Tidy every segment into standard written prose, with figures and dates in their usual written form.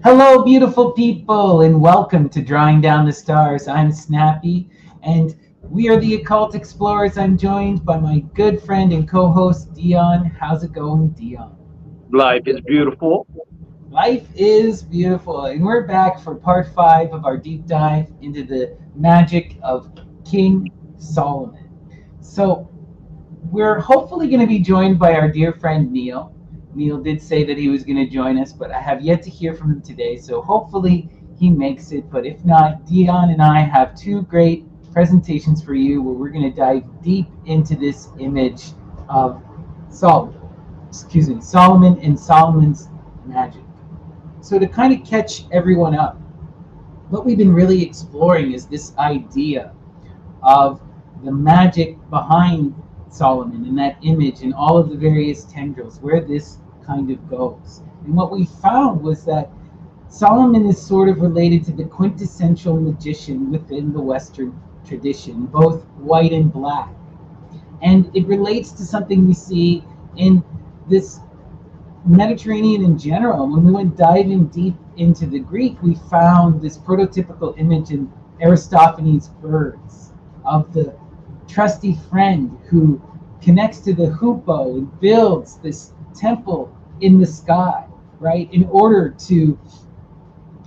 Hello, beautiful people, and welcome to Drawing Down the Stars. I'm Snappy, and we are the Occult Explorers. I'm joined by my good friend and co-host, Dion. How's it going, Dion? Life is beautiful. Life is beautiful, and we're back for part 5 of our deep dive into the magic of King Solomon. So, we're hopefully going to be joined by our dear friend Neil. Neil did say that he was going to join us, but I have yet to hear from him today. So hopefully he makes it. But if not, Dion and I have two great presentations for you where we're going to dive deep into this image of Solomon. Excuse me, Solomon and Solomon's magic. So to kind of catch everyone up, what we've been really exploring is this idea of the magic behind Solomon and that image and all of the various tendrils, where this kind of goes. And what we found was that Solomon is sort of related to the quintessential magician within the Western tradition, both white and black. And it relates to something we see in this Mediterranean in general. When we went diving deep into the Greek, we found this prototypical image in Aristophanes' birds of the trusty friend who connects to the hoopoe and builds this temple in the sky, right, in order to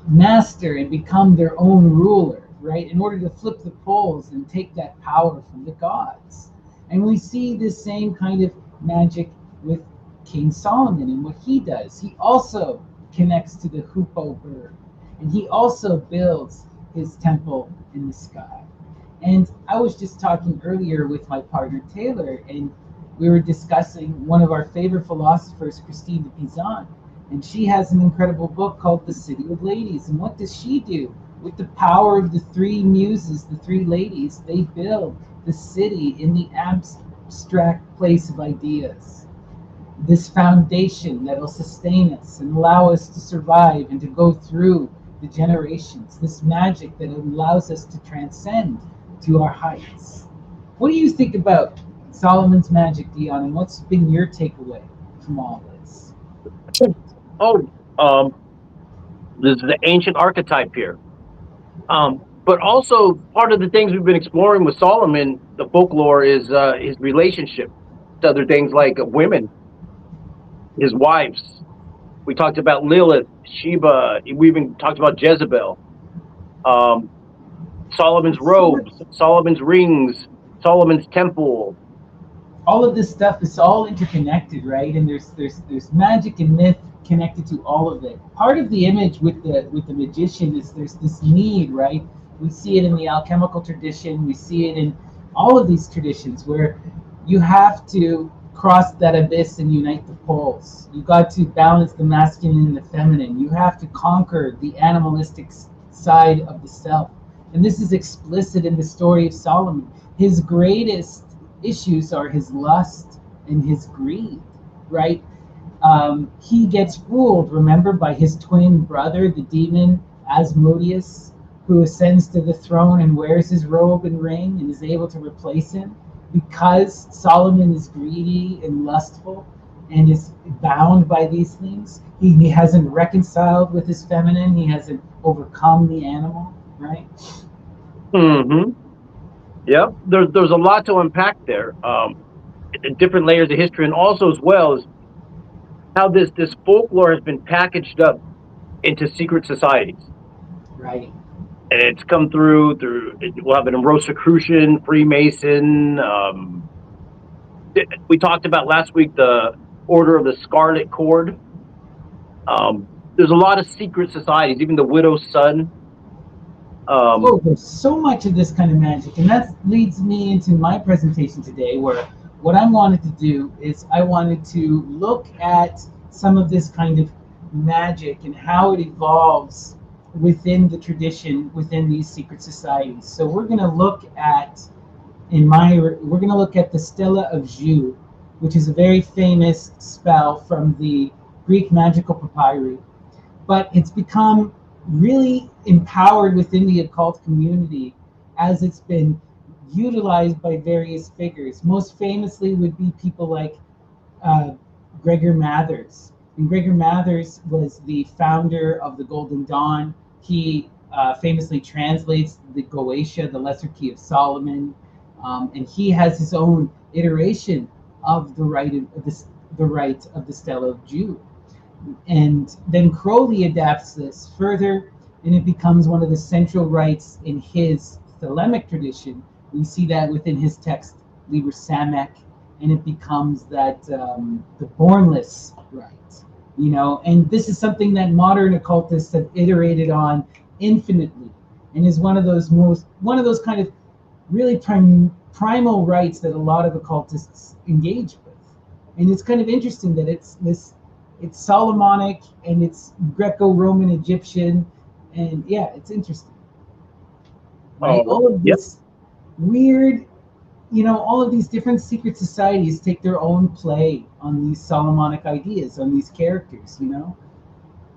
master and become their own ruler, right, in order to flip the poles and take that power from the gods. And we see this same kind of magic with King Solomon and what he does. He also connects to the hoopoe bird, and he also builds his temple in the sky. And I was just talking earlier with my partner Taylor, and we were discussing one of our favorite philosophers, Christine de Pizan. And she has an incredible book called The City of Ladies. And what does she do? With the power of the three muses, the three ladies, they build the city in the abstract place of ideas. This foundation that will sustain us and allow us to survive and to go through the generations. This magic that allows us to transcend to our heights. What do you think about Solomon's magic, Dion, and what's been your takeaway from all this? Oh, um, this is the ancient archetype here. But also part of the things we've been exploring with Solomon, the folklore, is his relationship to other things like women, his wives. We talked about Lilith, Sheba. We even talked about Jezebel. Um, Solomon's So much, robes, Solomon's rings, Solomon's temple. all of this stuff is all interconnected, right? And there's magic and myth connected to all of it. Part of the image with the magician is there's this need, right? We see it in the alchemical tradition. We see it in all of these traditions where you have to cross that abyss and unite the poles. You got to balance the masculine and the feminine. You have to conquer the animalistic side of the self. And this is explicit in the story of Solomon. His greatest issues are his lust and his greed, right? He gets ruled, remember, by his twin brother, the demon Asmodeus, who ascends to the throne and wears his robe and ring and is able to replace him because Solomon is greedy and lustful and is bound by these things. He hasn't reconciled with his feminine, he hasn't overcome the animal, right? Mm-hmm. Yep. There's a lot to unpack there. Different layers of history, and also as well as how this folklore has been packaged up into secret societies, Right. and it's come through. We'll have an Rosicrucian, Freemason. We talked about last week the Order of the Scarlet Cord. There's a lot of secret societies, even the Widow's Son. Oh, there's so much of this kind of magic, and that leads me into my presentation today, where what I wanted to do is I wanted to look at some of this kind of magic and how it evolves within the tradition, within these secret societies. So we're going to look at we're going to look at the Stella of Ju, which is a very famous spell from the Greek magical papyri, but it's become really empowered within the occult community as it's been utilized by various figures. Most famously would be people like uh, Gregor Mathers, And Gregor Mathers was the founder of the Golden Dawn. He famously translates the Goetia, the Lesser Key of Solomon, and he has his own iteration of the rite of the Stella of Jude. And then Crowley adapts this further, and it becomes one of the central rites in his Thelemic tradition. We see that within his text Liber Samek, and it becomes that the bornless rite. And this is something that modern occultists have iterated on infinitely, and is one of those kind of really primal rites that a lot of occultists engage with. And it's kind of interesting that it's Solomonic and it's Greco-Roman Egyptian, and yeah, it's interesting. Right? All of this weird, all of these different secret societies take their own play on these Solomonic ideas, on these characters,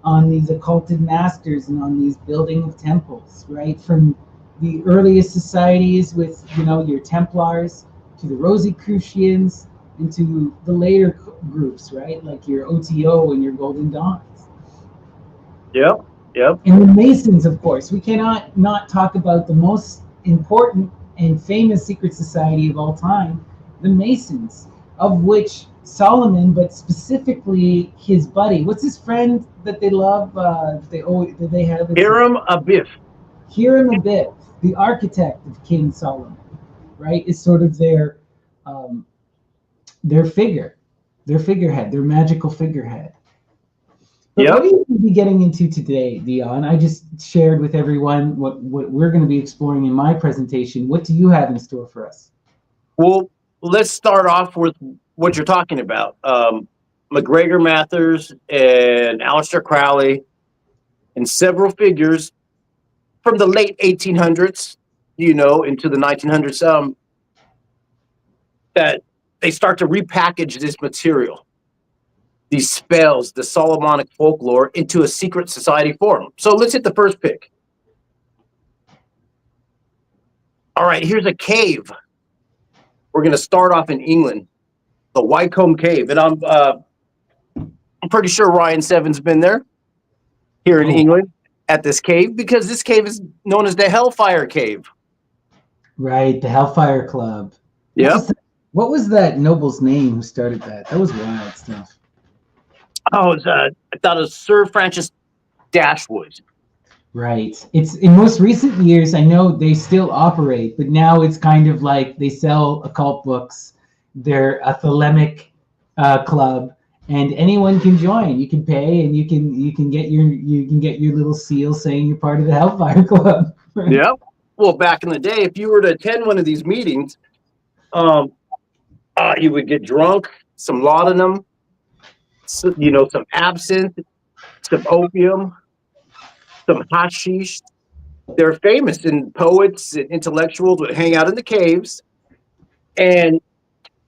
on these occulted masters, and on these building of temples, right? From the earliest societies with, your Templars, to the Rosicrucians, and to the later groups, right? Like your OTO and your Golden Dawns. Yep. And the Masons, of course. We cannot not talk about the most important and famous secret society of all time, the Masons, of which Solomon, but specifically his buddy, what's his friend that they love? They have Hiram Abiff. Hiram Abiff, the architect of King Solomon, right, is sort of their figurehead, their magical figurehead. But what are you going to be getting into today, Dion? I just shared with everyone what we're going to be exploring in my presentation. What do you have in store for us? Well, let's start off with what you're talking about. MacGregor Mathers and Aleister Crowley and several figures from the late 1800s, into the 1900s, that they start to repackage this material, these spells, the Solomonic folklore, into a secret society form. So let's hit the first pick. All right, here's a cave. We're going to start off in England, the Wycombe Cave. And I'm pretty sure Ryan Seven's been there here in England at this cave, because this cave is known as the Hellfire Cave. Right, the Hellfire Club. Yeah. What was that noble's name who started that? That was wild stuff. Oh, I thought it was Sir Francis Dashwood. Right. It's in most recent years, I know they still operate, but now it's kind of like they sell occult books. They're a Thelemic club, and anyone can join. You can pay, and you can get your little seal saying you're part of the Hellfire Club. Yeah. Well, back in the day, if you were to attend one of these meetings, you would get drunk, some laudanum, some absinthe, some opium, some hashish. They're famous, and poets and intellectuals would hang out in the caves. And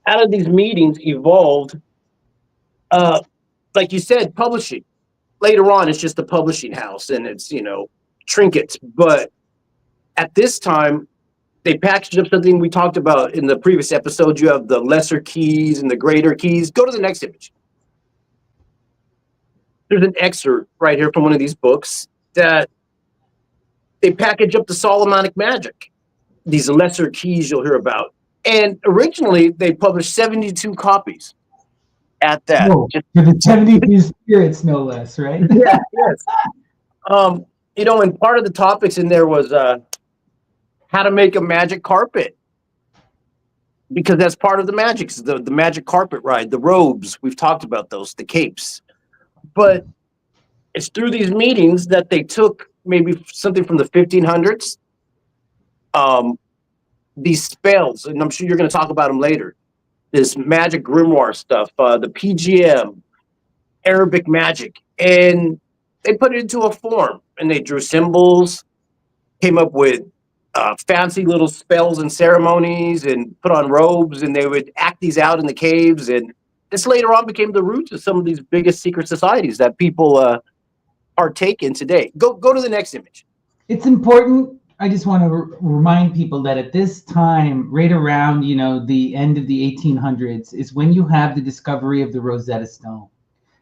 out of these meetings evolved, like you said, publishing. Later on, it's just a publishing house, and it's, trinkets. But at this time, they packaged up something we talked about in the previous episode. You have the lesser keys and the greater keys. Go to the next image. There's an excerpt right here from one of these books that they package up the Solomonic magic, these lesser keys you'll hear about. And originally, they published 72 copies at that. Oh, for the 72 spirits, no less, right? Yeah, yes. And part of the topics in there was how to make a magic carpet, because that's part of the magic, the magic carpet ride, the robes. We've talked about those, the capes. But it's through these meetings that they took maybe something from the 1500s, these spells, and I'm sure you're going to talk about them later, this magic grimoire stuff, the PGM, Arabic magic, and they put it into a form, and they drew symbols, came up with fancy little spells and ceremonies, and put on robes, and they would act these out in the caves. And this later on became the roots of some of these biggest secret societies that people partake in today. Go to the next image. It's important. I just want to remind people that at this time, right around, the end of the 1800s, is when you have the discovery of the Rosetta Stone.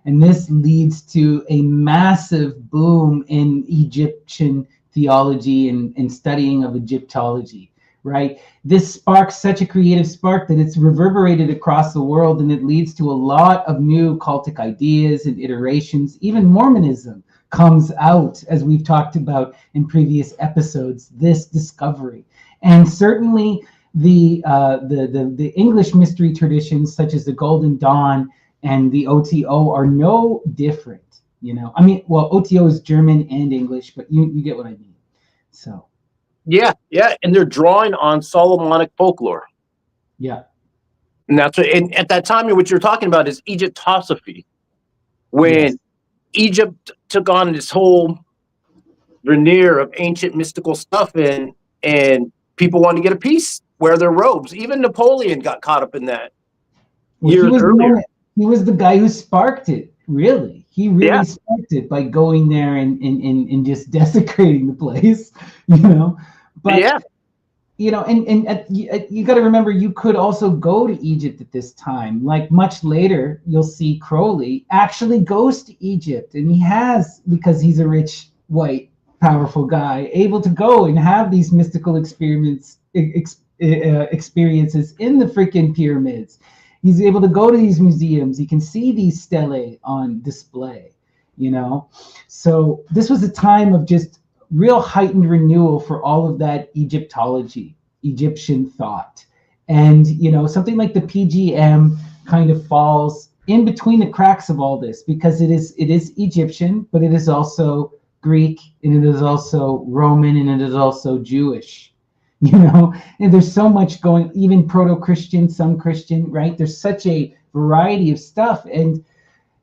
And this leads to a massive boom in Egyptian theology and studying of Egyptology, right? This sparks such a creative spark that it's reverberated across the world, and it leads to a lot of new cultic ideas and iterations. Even Mormonism comes out, as we've talked about in previous episodes, this discovery. And certainly the English mystery traditions, such as the Golden Dawn and the OTO, are no different. I mean, well, OTO is German and English, but you get what I mean. So yeah, and they're drawing on Solomonic folklore. Yeah. And that's what, and at that time, what you're talking about is Egyptosophy, when Yes. Egypt took on this whole veneer of ancient mystical stuff, and people wanted to get a piece, wear their robes. Even Napoleon got caught up in that years earlier. He was the guy who sparked it, really. He really Yeah. sparked it by going there and just desecrating the place, But Yeah. and you got to remember, you could also go to Egypt at this time. Like much later, you'll see Crowley actually goes to Egypt, and he has, because he's a rich, white, powerful guy, able to go and have these mystical experiences in the freaking pyramids. He's able to go to these museums. He can see these stelae on display, So this was a time of just real heightened renewal for all of that Egyptology, Egyptian thought. And, something like the PGM kind of falls in between the cracks of all this, because it is Egyptian, but it is also Greek, and it is also Roman, and it is also Jewish, and there's so much going, even proto-Christian, some Christian, right? There's such a variety of stuff. And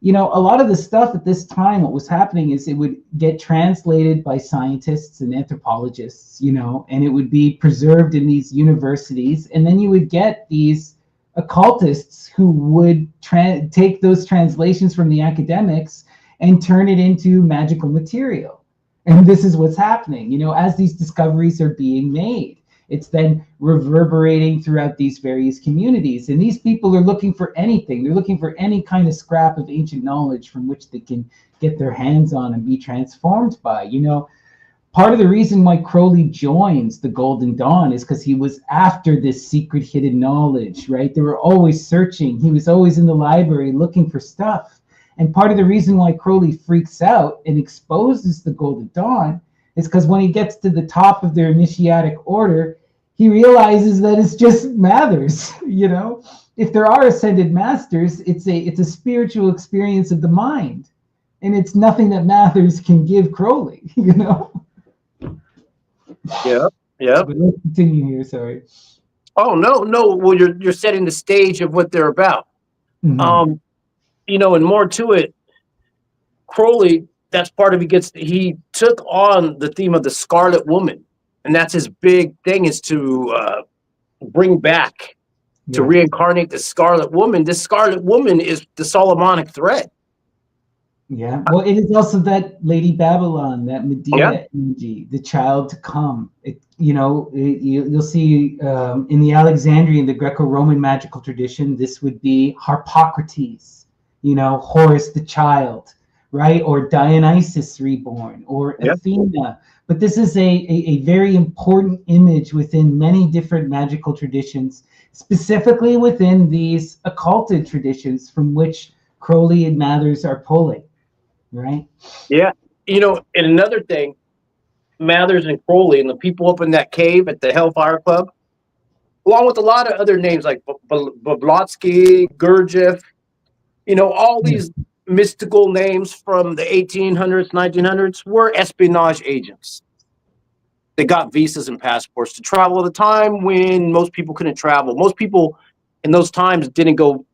a lot of the stuff at this time, what was happening is it would get translated by scientists and anthropologists, and it would be preserved in these universities. And then you would get these occultists who would take those translations from the academics and turn it into magical material. And this is what's happening, as these discoveries are being made. It's then reverberating throughout these various communities. And these people are looking for anything. They're looking for any kind of scrap of ancient knowledge from which they can get their hands on and be transformed by. Part of the reason why Crowley joins the Golden Dawn is because he was after this secret hidden knowledge, right? They were always searching. He was always in the library looking for stuff. And part of the reason why Crowley freaks out and exposes the Golden Dawn is because when he gets to the top of their initiatic order, he realizes that it's just Mathers. If there are ascended masters, it's a spiritual experience of the mind, and it's nothing that Mathers can give Crowley. Yeah. But let's continue here. Sorry. Oh no. Well, you're setting the stage of what they're about. Mm-hmm. And more to it. Crowley, that's part of he took on the theme of the Scarlet Woman, and that's his big thing, is to bring back, to reincarnate the Scarlet Woman. This Scarlet Woman is the Solomonic thread. Yeah, well, it is also that Lady Babylon, that Medea energy, the child to come. You'll see in the Alexandrian, the Greco-Roman magical tradition, this would be Harpocrates, Horus the child, right? Or Dionysus reborn, or Athena. But this is a very important image within many different magical traditions, specifically within these occulted traditions from which Crowley and Mathers are pulling, right? Yeah. And another thing, Mathers and Crowley and the people up in that cave at the Hellfire Club, along with a lot of other names like Blavatsky, Gurdjieff, all these mystical names from the 1800s, 1900s were espionage agents. They got visas and passports to travel at a time when most people couldn't travel. Most people in those times didn't go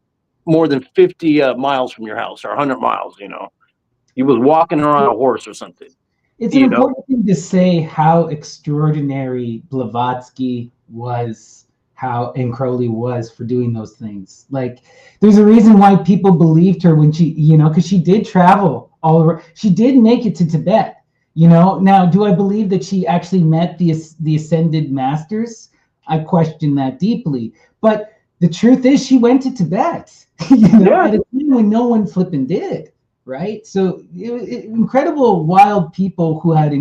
more than 50 miles from your house, or 100 miles, You was walking around a horse or something. It's an important thing to say how extraordinary Blavatsky was, and Crowley was for doing those things. Like, there's a reason why people believed her when she, because she did travel all over. She did make it to Tibet. Now, do I believe that she actually met the ascended masters? I question that deeply. But the truth is, she went to Tibet, at a time when no one flipping did. right? So incredible, wild people who had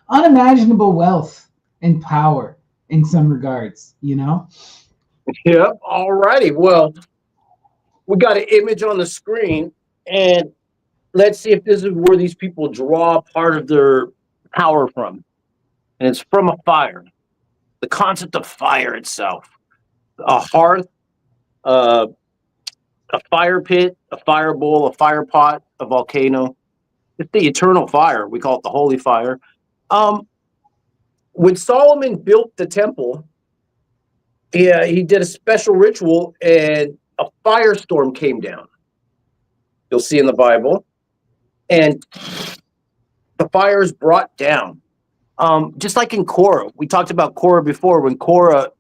unimaginable wealth and power in some regards, you know? Yep. All righty. Well, we got an image on the screen, and let's see if this is where these people draw part of their power from. And it's from a fire. The concept of fire itself, a hearth, uh, a fire pit, a fire bowl, a fire pot, a volcano. It's the eternal fire. We call it the holy fire. Um, when Solomon built the temple, he did a special ritual, and a firestorm came down. You'll see in the Bible, and the fire is brought down. Just like in Korah, we talked about Korah before. When Korah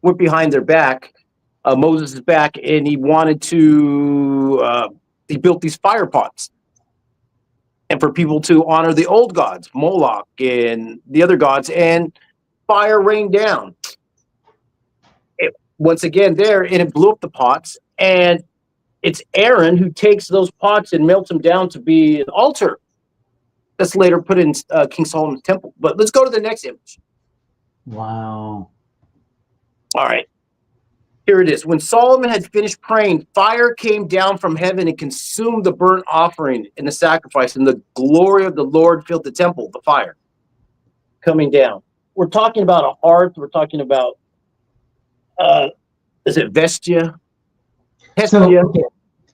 went behind their back, Moses' back, and he wanted to. He built these fire pots, and for people to honor the old gods, Moloch and the other gods, and fire rained down. Once again, there, and it blew up the pots, and it's Aaron who takes those pots and melts them down to be an altar that's later put in King Solomon's temple. But let's go to the next image. Wow. All right. Here it is. When Solomon had finished praying, fire came down from heaven and consumed the burnt offering and the sacrifice, and the glory of the Lord filled the temple, the fire coming down. We're talking about a hearth. We're talking about, is it Vestia? Hestia. So, okay.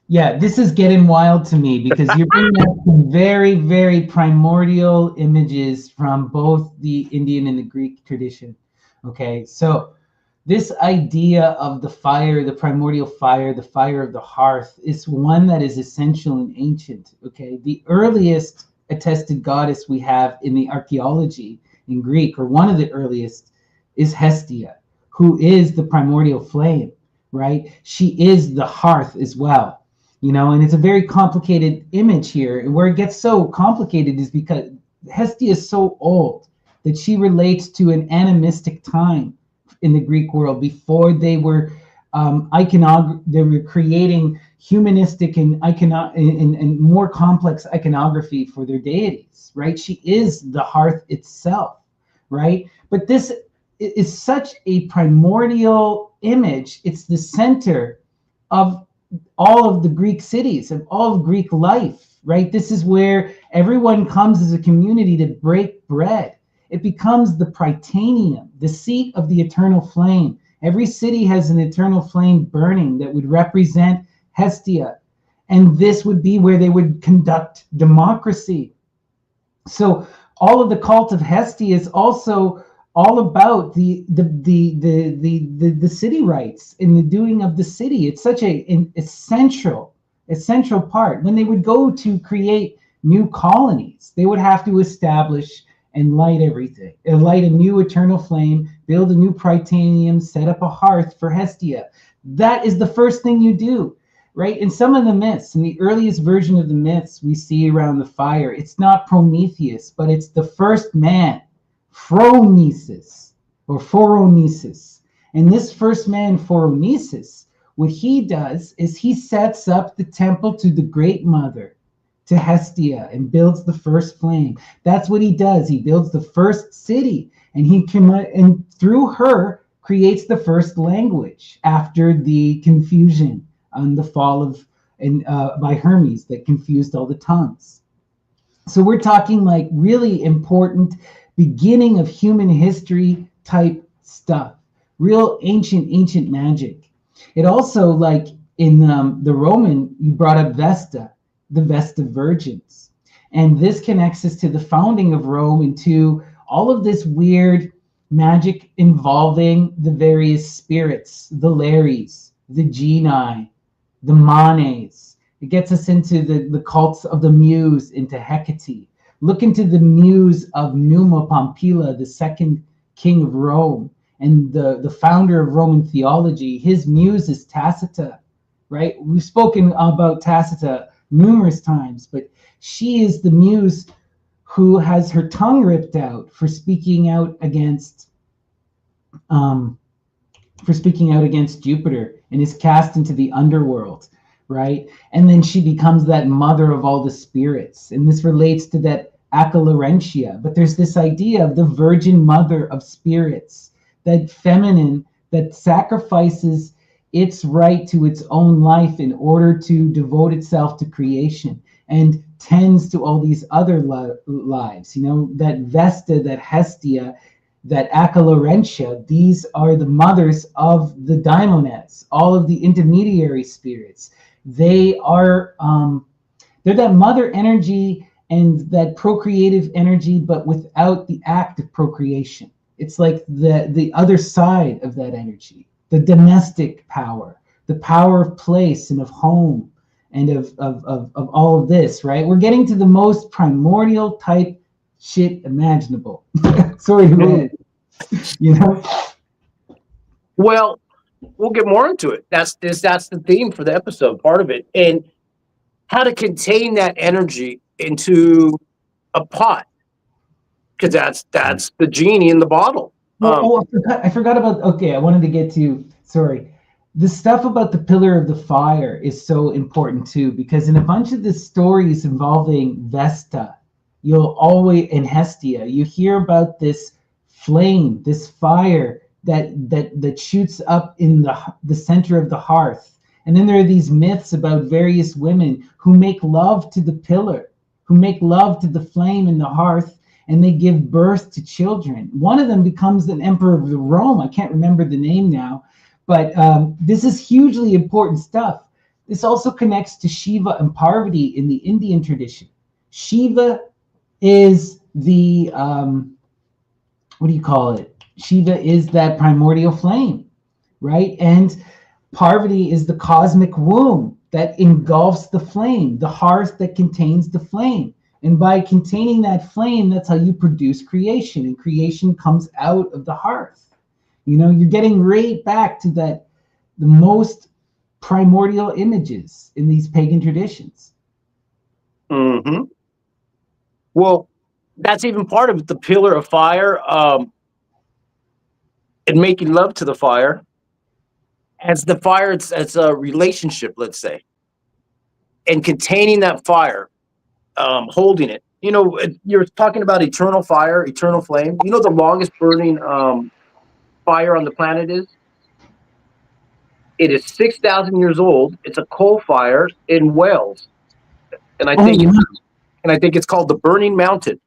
Yeah, this is getting wild to me because you're bringing up some very, very primordial images from both the Indian and the Greek tradition. Okay, so this idea of the fire, the primordial fire, the fire of the hearth, is one that is essential and ancient. Okay, the earliest attested goddess we have in the archaeology in Greek, or one of the earliest, is Hestia, who is the primordial flame, right? She is the hearth as well. You know, and it's a very complicated image here. And where it gets so complicated is because Hestia is so old that she relates to an animistic time in the Greek world before they were they were creating humanistic and more complex iconography for their deities, right? She is the hearth itself, right? But this is such a primordial image. It's the center of all of the Greek cities and all of Greek life, right? This is where everyone comes as a community to break bread. It becomes the Prytaneum, the seat of the eternal flame. Every city has an eternal flame burning that would represent Hestia. And this would be where they would conduct democracy. So all of the cult of Hestia is also all about the city rites and the doing of the city. It's such an essential part. When they would go to create new colonies, they would have to establish and light everything, and light a new eternal flame, build a new Prytaneum, set up a hearth for Hestia. That is the first thing you do, right? In some of the myths, in the earliest version of the myths we see around the fire, it's not Prometheus, but it's the first man, Phronesis, or Phoronesis. And this first man, Phoronesis, what he does is he sets up the temple to the Great Mother, to Hestia, and builds the first flame. That's what he does. He builds the first city, and and through her creates the first language after the confusion on the fall of by Hermes that confused all the tongues. So we're talking like really important beginning of human history type stuff, real ancient magic. It also, like in the Roman, you brought up Vesta, the Vestal Virgins. And this connects us to the founding of Rome and to all of this weird magic involving the various spirits, the Lares, the Genii, the Manes. It gets us into the cults of the Muse, into Hecate. Look into the muse of Numa Pompila, the second king of Rome, and the founder of Roman theology. His muse is Tacita, right? We've spoken about Tacita numerous times, but she is the muse who has her tongue ripped out for speaking out against Jupiter, and is cast into the underworld, right? And then she becomes that mother of all the spirits. And this relates to that Acalorentia. But there's this idea of the virgin mother of spirits, that feminine that sacrifices its right to its own life in order to devote itself to creation and tends to all these other lives. You know, that Vesta, that Hestia, that Acalorentia, these are the mothers of the daimones, all of the intermediary spirits. They are, they're that mother energy and that procreative energy, but without the act of procreation. It's like the other side of that energy, the domestic power, the power of place and of home and of all of this, right? We're getting to the most primordial type shit imaginable. Sorry, you know? Well, we'll get more into it. That's the theme for the episode, part of it, and how to contain that energy into a pot, because that's the genie in the bottle. Well, I forgot about. Okay, I wanted to get to. Sorry, the stuff about the pillar of the fire is so important too, because in a bunch of the stories involving Vesta, you'll always in Hestia, you hear about this flame, this fire that shoots up in the center of the hearth. And then there are these myths about various women who make love to the pillar, who make love to the flame in the hearth, and they give birth to children. One of them becomes an emperor of Rome. I can't remember the name now, but this is hugely important stuff. This also connects to Shiva and Parvati in the Indian tradition. Shiva is the, what do you call it? Shiva is that primordial flame, right? And Parvati is the cosmic womb that engulfs the flame, the hearth that contains the flame. And by containing that flame, that's how you produce creation. And creation comes out of the hearth. You know, you're getting right back to the most primordial images in these pagan traditions. Mm-hmm. Well, that's even part of it, the pillar of fire, and making love to the fire. As the fire, it's a relationship, let's say, and containing that fire, holding it. You know, you're talking about eternal fire, eternal flame. You know, the longest burning fire on the planet is? It is 6,000 years old. It's a coal fire in Wales, and I think it's called the Burning Mountain.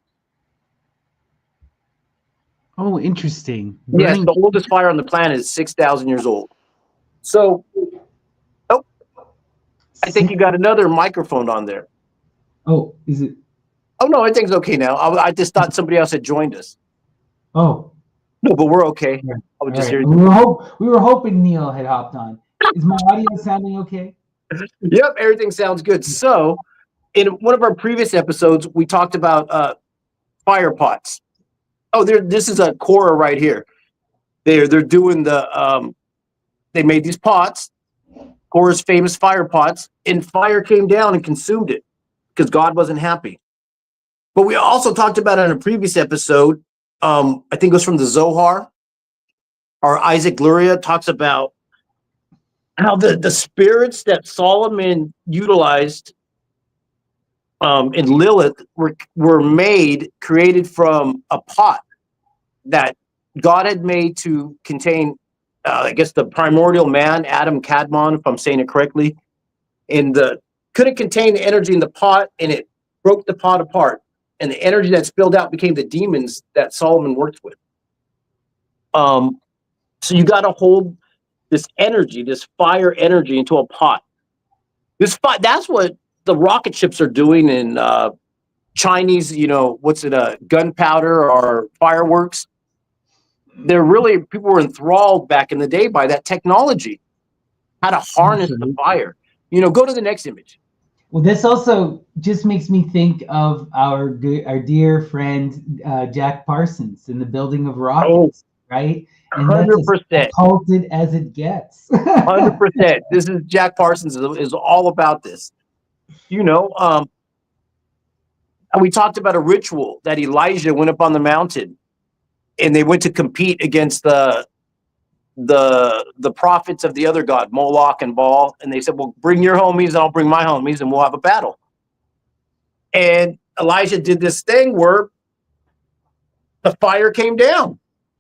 Oh, interesting. Yes, the oldest fire on the planet is 6,000 years old. So, I think you got another microphone on there. Oh, is it? Oh, no, I think it's okay now. I just thought somebody else had joined us. Oh. No, but we're okay. Yeah. I was just hearing. We were hoping Neil had hopped on. Is my audio sounding okay? Yep, everything sounds good. So, in one of our previous episodes, we talked about fire pots. Oh, this is a Cora right here. They're doing they made these pots, Cora's famous fire pots, and fire came down and consumed it because God wasn't happy. But we also talked about it in a previous episode. I think it was from the Zohar. Our Isaac Luria talks about how the spirits that Solomon utilized in Lilith were created from a pot that God had made to contain, I guess, the primordial man, Adam Kadmon, if I'm saying it correctly, and couldn't contain the energy in the pot, and it broke the pot apart, and the energy that spilled out became the demons that Solomon worked with. So you got to hold this energy, this fire energy, into a pot. That's what the rocket ships are doing in Chinese, gunpowder or fireworks. People were enthralled back in the day by that technology, how to harness the fire. Go to the next image. Well, this also just makes me think of our dear friend Jack Parsons in the building of rockets, right? And 100%. That's as occulted as it gets. 100%. This is Jack Parsons is all about this. We talked about a ritual that Elijah went up on the mountain, and they went to compete against the the prophets of the other god, Moloch and Baal, and they said, well, bring your homies and I'll bring my homies and we'll have a battle. And Elijah did this thing where the fire came down.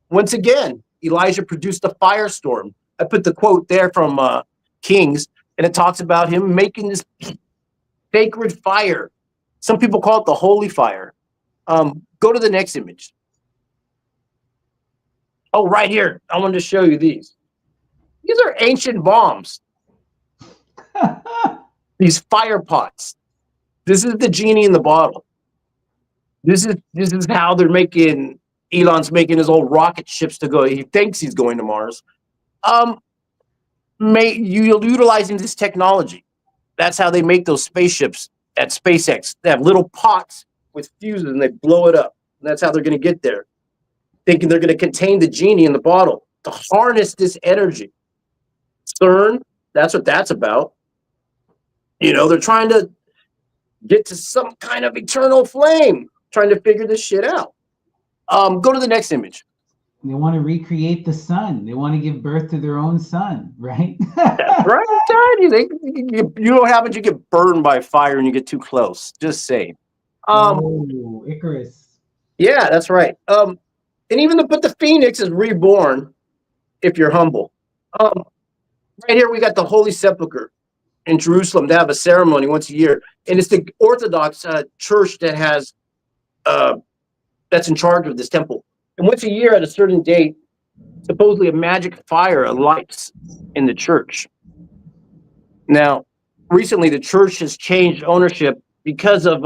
Once again, Elijah produced a firestorm. I put the quote there from Kings, and it talks about him making this sacred fire. Some people call it the holy fire. Go to the next image. Oh, right here. I wanted to show you these. These are ancient bombs. These fire pots. This is the genie in the bottle. This is how they're making. Elon's making his old rocket ships to go. He thinks he's going to Mars. Utilizing this technology. That's how they make those spaceships at SpaceX. They have little pots with fuses and they blow it up. And that's how they're going to get there. Thinking they're going to contain the genie in the bottle to harness this energy. CERN, that's what that's about. You know, they're trying to get to some kind of eternal flame, trying to figure this shit out. Go to the next image. They want to recreate the sun. They want to give birth to their own son, right? That's right. You know what happens? You get burned by fire and you get too close. Just saying. Icarus. Yeah, that's right. And even but the phoenix is reborn if you're humble. Right here we got the Holy Sepulchre in Jerusalem. They have a ceremony once a year, and it's the Orthodox church that has that's in charge of this temple. And once a year at a certain date, supposedly a magic fire lights in the church. Now, recently the church has changed ownership because of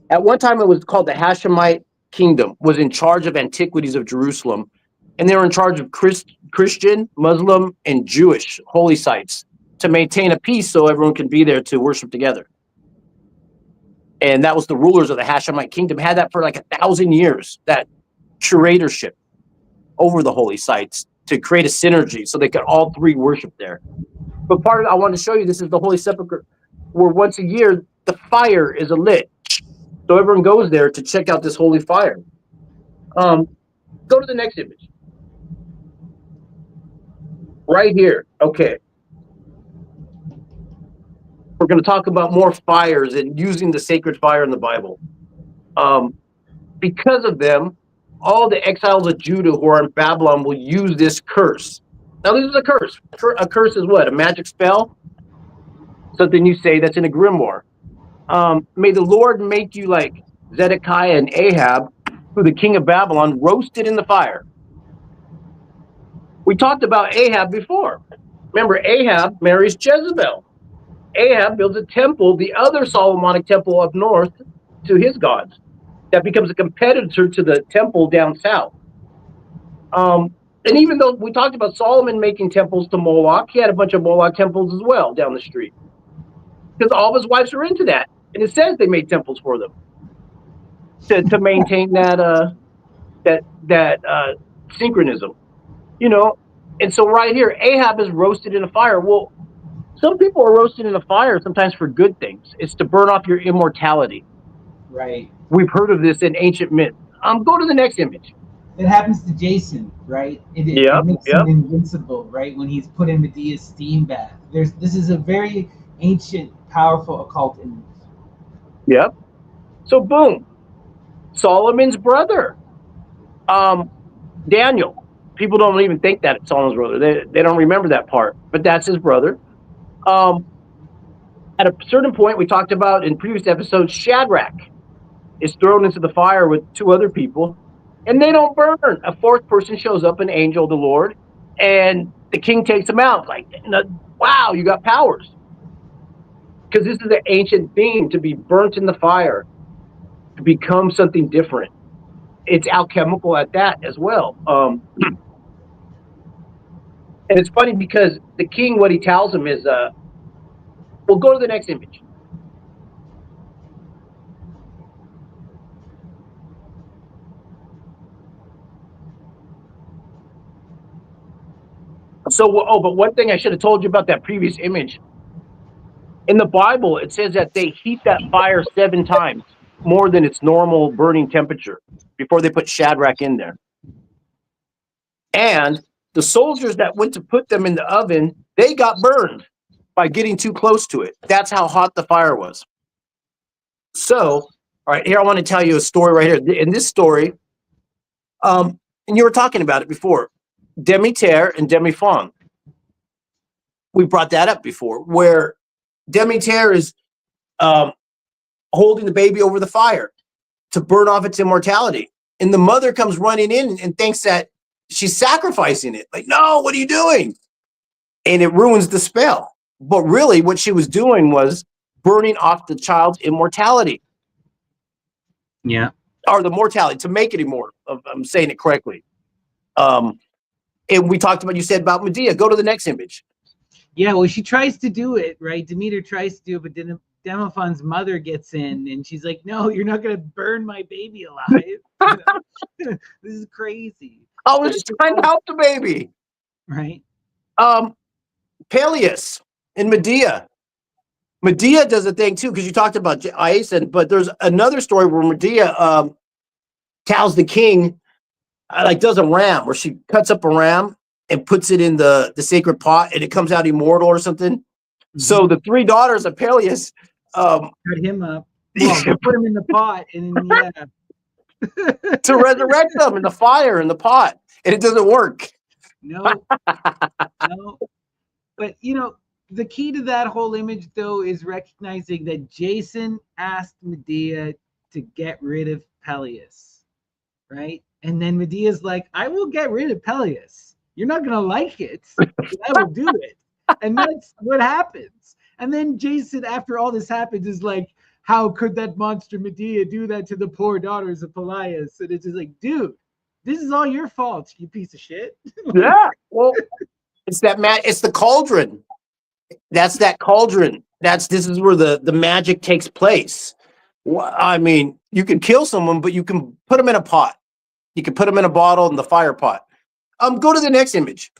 at one time it was called the Hashemite Kingdom, was in charge of antiquities of Jerusalem, and they were in charge of Christian, Muslim, and Jewish holy sites to maintain a peace so everyone can be there to worship together. And that was the rulers of the Hashemite Kingdom, had that for like 1,000 years, that curatorship over the holy sites to create a synergy so they could all three worship there. But part of it, I wanted to show you, this is the Holy Sepulchre, where once a year the fire is lit. So everyone goes there to check out this holy fire. Go to the next image. Right here. Okay. We're going to talk about more fires and using the sacred fire in the Bible. Because of them, all the exiles of Judah who are in Babylon will use this curse. Now, this is a curse. A curse is what? A magic spell? Something you say that's in a grimoire. May the Lord make you like Zedekiah and Ahab, who the king of Babylon roasted in the fire. We talked about Ahab before. Remember, Ahab marries Jezebel. Ahab builds a temple, the other Solomonic temple up north, to his gods. That becomes a competitor to the temple down south. And even though we talked about Solomon making temples to Moloch, he had a bunch of Moloch temples as well down the street. Because all of his wives are into that. And it says they made temples for them to maintain that synchronism. You know, and so right here, Ahab is roasted in a fire. Well, some people are roasted in a fire sometimes for good things. It's to burn off your immortality. Right. We've heard of this in ancient myth. Go to the next image. It happens to Jason, right? It makes him invincible, right? When he's put in Medea's steam bath. This is a very ancient, powerful occult image. Yep. So boom, Solomon's brother, Daniel. People don't even think that it's Solomon's brother. They don't remember that part, but that's his brother. At a certain point, we talked about in previous episodes, Shadrach is thrown into the fire with two other people, and they don't burn. A fourth person shows up, an angel of the Lord, and the king takes them out. Like, wow, you got powers. Because this is the ancient theme, to be burnt in the fire, to become something different. It's alchemical at that as well. And it's funny because the king, what he tells him is, we'll go to the next image. So, but one thing I should have told you about that previous image. In the Bible, it says that they heat that fire 7 times more than its normal burning temperature before they put Shadrach in there. And the soldiers that went to put them in the oven, they got burned by getting too close to it. That's how hot the fire was. So, all right, here I want to tell you a story right here. In this story, and you were talking about it before, Demeter and Demophon. We brought that up before, where Demeter is holding the baby over the fire to burn off its immortality. And the mother comes running in and thinks that she's sacrificing it. Like, no, what are you doing? And it ruins the spell. But really, what she was doing was burning off the child's immortality. Yeah. Or the mortality, to make it immortal. I'm saying it correctly. And we talked about, you said about Medea. Go to the next image. Yeah, well, she tries to do it, right? Demeter tries to do it, but then Demophon's mother gets in, and she's like, "No, you're not going to burn my baby alive. This is crazy." I was just trying to help the baby. Right. Peleus and Medea. Medea does a thing too, because you talked about Aeson, but there's another story where Medea tells the king, does a ram, where she cuts up a ram and puts it in the sacred pot, and it comes out immortal or something. Mm-hmm. So the three daughters of Peleus cut him up. Well, put him in the pot, and to resurrect them in the fire in the pot, and it doesn't work. No. But the key to that whole image, though, is recognizing that Jason asked Medea to get rid of Peleus, right? And then Medea's like, "I will get rid of Peleus. You're not going to like it, but I will do it." And that's what happens. And then Jason, after all this happens, is like, "How could that monster Medea do that to the poor daughters of Peleus?" And it's just like, dude, this is all your fault, you piece of shit. Yeah, well, it's the cauldron. That's that cauldron. This is where the magic takes place. I mean, you can kill someone, but you can put them in a pot. You can put them in a bottle in the fire pot. Go to the next image.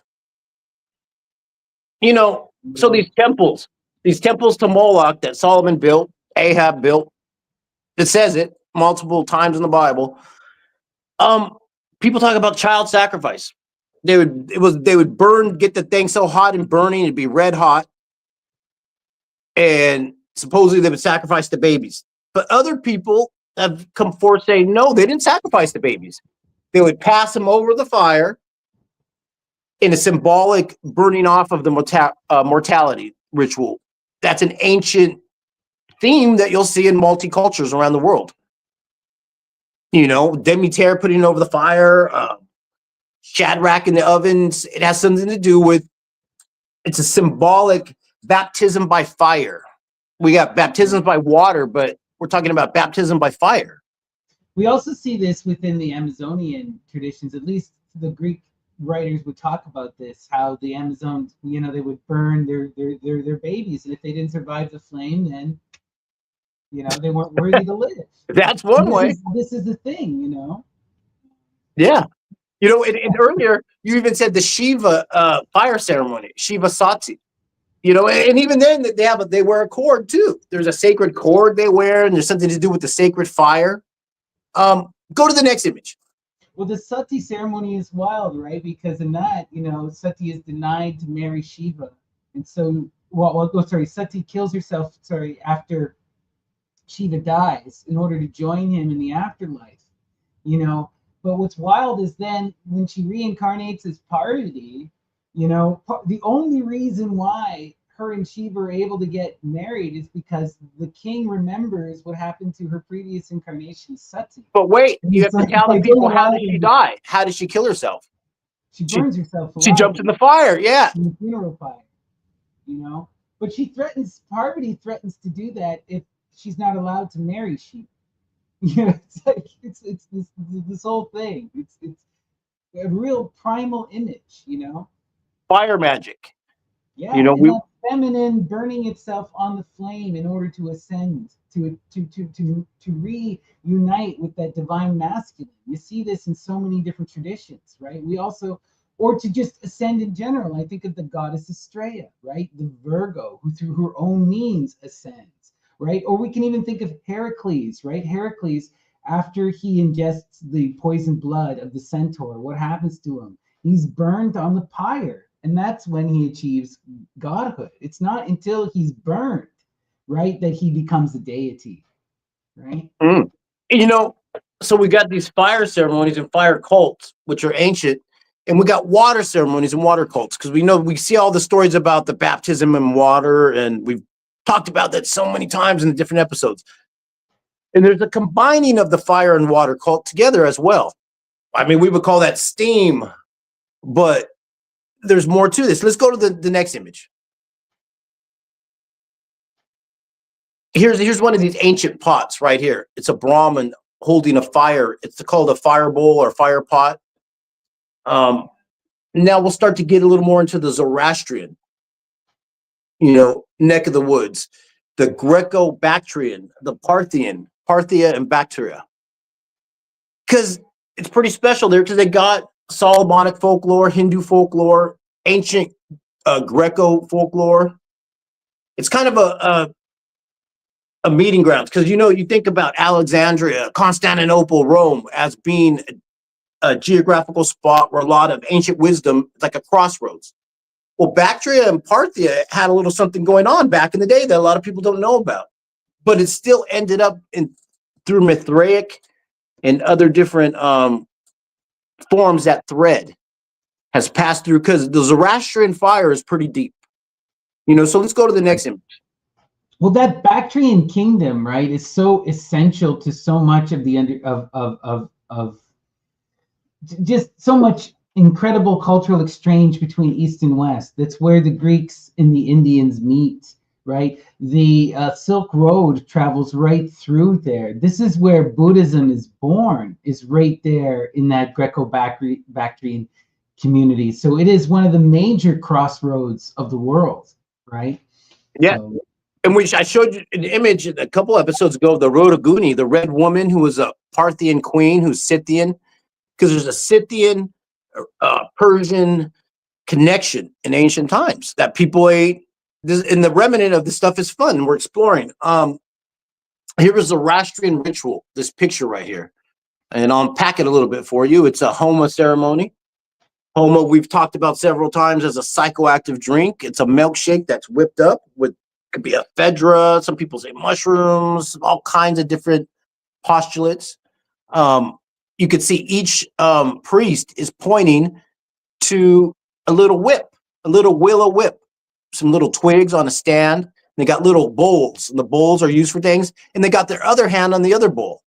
So these temples to Moloch that Solomon built, Ahab built, it says it multiple times in the Bible. People talk about child sacrifice. They would burn, get the thing so hot and burning, it'd be red hot. And supposedly they would sacrifice the babies. But other people have come forth saying, no, they didn't sacrifice the babies. They would pass them over the fire in a symbolic burning off of the mortality ritual. That's an ancient theme that you'll see in multi-cultures around the world. Demeter putting over the fire, Shadrach in the ovens. It has something to do with, it's a symbolic baptism by fire. We got baptisms by water, but we're talking about baptism by fire. We also see this within the Amazonian traditions. At least the Greek writers would talk about this, how the Amazons, they would burn their babies, and if they didn't survive the flame, then they weren't worthy to live. That's one way. This is the thing, Yeah. And earlier you even said the Shiva fire ceremony, Shiva Sati. And even then they wear a cord too. There's a sacred cord they wear, and there's something to do with the sacred fire. Go to the next image. Well, the Sati ceremony is wild, right? Because in that, Sati is denied to marry Shiva, and so Sati kills herself. After Shiva dies, in order to join him in the afterlife. But what's wild is then when she reincarnates as Parvati, the only reason why her and Shiva are able to get married is because the king remembers what happened to her previous incarnation, Sati. But wait, you have to tell the people, how did she die? How did she kill herself? She burns herself alive. She jumps in the fire, yeah. In the funeral fire, But Parvati threatens to do that if she's not allowed to marry Shiva. It's like it's this whole thing. It's a real primal image, Fire magic. Yeah, that feminine burning itself on the flame in order to ascend, to reunite with that divine masculine. You see this in so many different traditions, right? Or to just ascend in general. I think of the goddess Estrella, right? The Virgo, who through her own means ascends, right? Or we can even think of Heracles, right? Heracles, after he ingests the poisoned blood of the centaur, what happens to him? He's burned on the pyre, and that's when he achieves godhood. It's not until he's burned, right, that he becomes a deity, right? Mm. You know, so we got these fire ceremonies and fire cults, which are ancient, and we got water ceremonies and water cults because we see all the stories about the baptism in water, and we've talked about that so many times in the different episodes. And there's a combining of the fire and water cult together as well. I mean, we would call that steam, but there's more to this. Let's go to the next image. Here's one of these ancient pots right here. It's a Brahmin holding a fire. It's called a fire bowl or fire pot. Now we'll start to get a little more into the Zoroastrian, neck of the woods, the Greco-Bactrian, the Parthia and Bactria. Because it's pretty special there because they got Solomonic folklore, Hindu folklore, ancient Greco folklore. It's kind of a meeting ground because you think about Alexandria, Constantinople, Rome as being a geographical spot where a lot of ancient wisdom, like a crossroads. Well, Bactria and Parthia had a little something going on back in the day that a lot of people don't know about, but it still ended up through Mithraic and other different forms. That thread has passed through because the Zoroastrian fire is pretty deep. So let's go to the next image. Well, that Bactrian kingdom, right, is so essential to so much of the of just so much incredible cultural exchange between East and West. That's where the Greeks and the Indians meet, right? The Silk Road travels right through there. This is where Buddhism is born, is right there in that Greco-Bactrian community. So it is one of the major crossroads of the world, right? Yeah. So, and I showed you an image a couple episodes ago of the Rotoguni, the red woman who was a Parthian queen who's Scythian, because there's a Scythian Persian connection in ancient times that people ate. And the remnant of this stuff is fun. We're exploring. Here is the Zoroastrian ritual, this picture right here. And I'll unpack it a little bit for you. It's a Homa ceremony. Homa, we've talked about several times as a psychoactive drink. It's a milkshake that's whipped up with, could be ephedra. Some people say mushrooms, all kinds of different postulates. You could see each priest is pointing to a little whip, a little willow whip, some little twigs on a stand. They got little bowls, and the bowls are used for things. And they got their other hand on the other bowl.